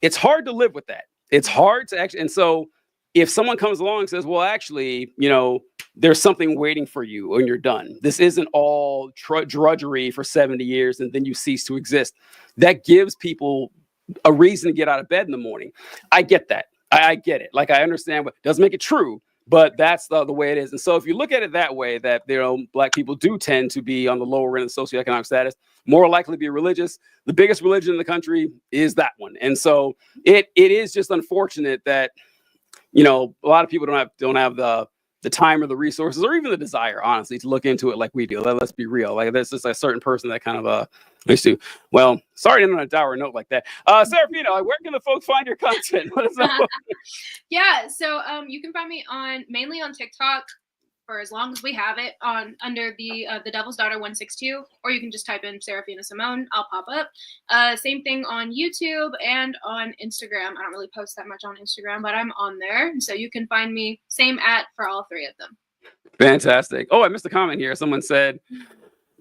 it's hard to live with that. It's hard to actually, and so if someone comes along and says, well, actually, you know, there's something waiting for you when you're done. This isn't all drudgery for 70 years and then you cease to exist. That gives people a reason to get out of bed in the morning. I get that. I get it. Like, I understand, but it doesn't make it true, but that's the way it is. And so if you look at it that way, that, you know, black people do tend to be on the lower end of socioeconomic status, more likely to be religious. The biggest religion in the country is that one. And so it is just unfortunate that, you know, a lot of people don't have the time or the resources or even the desire, honestly, to look into it like we do. Let's be real. Like, there's just a certain person that kind of used to. Well, sorry to end on a dour note like that. Serafina, where can the folks find your content? Yeah, so you can find me mainly on TikTok for as long as we have it, under the Devil's Daughter 162, or you can just type in Serafina Simone. I'll pop up. Same thing on YouTube and on Instagram. I don't really post that much on Instagram, but I'm on there, so you can find me same for all three of them. Fantastic. Oh, I missed a comment here. Someone said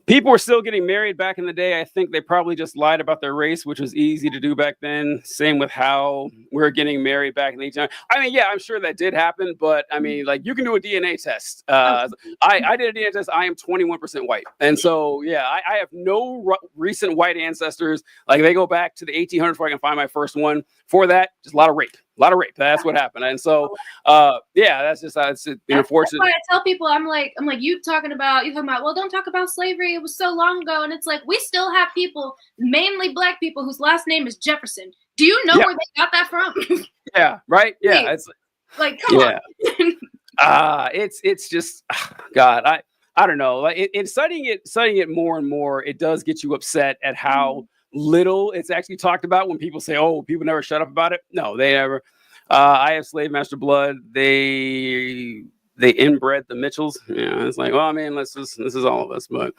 people were still getting married back in the day. I think they probably just lied about their race, which was easy to do back then. Same with how we're getting married back in the time. I mean, yeah, I'm sure that did happen, but I mean, like, you can do a DNA test. I did a DNA test. I am 21% white. And so, yeah, I have no recent white ancestors. Like, they go back to the 1800s before I can find my first one. For that, just a lot of rape. That's what happened. And so, yeah, that's just it's unfortunate. That's why I tell people, I'm like, you talking about, well, don't talk about slavery. It was so long ago. And it's like, we still have people, mainly black people, whose last name is Jefferson. Do you know where they got that from? Yeah, right. Yeah. Wait, it's like, come on. It's just, God, I don't know. Like, studying it more and more, it does get you upset at how little it's actually talked about when people say, oh, people never shut up about it. No, they never. I have slave master blood. They inbred the Mitchells. Yeah, it's like, well, I mean, this is all of us. But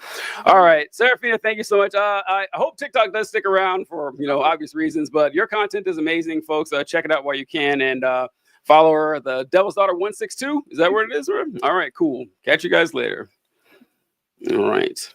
all right, Serafina, thank you so much. I hope TikTok does stick around for, you know, obvious reasons, but your content is amazing, folks. Check it out while you can, and follow her, the Devil's Daughter 162. Is that where it is? All right, cool. Catch you guys later. All right.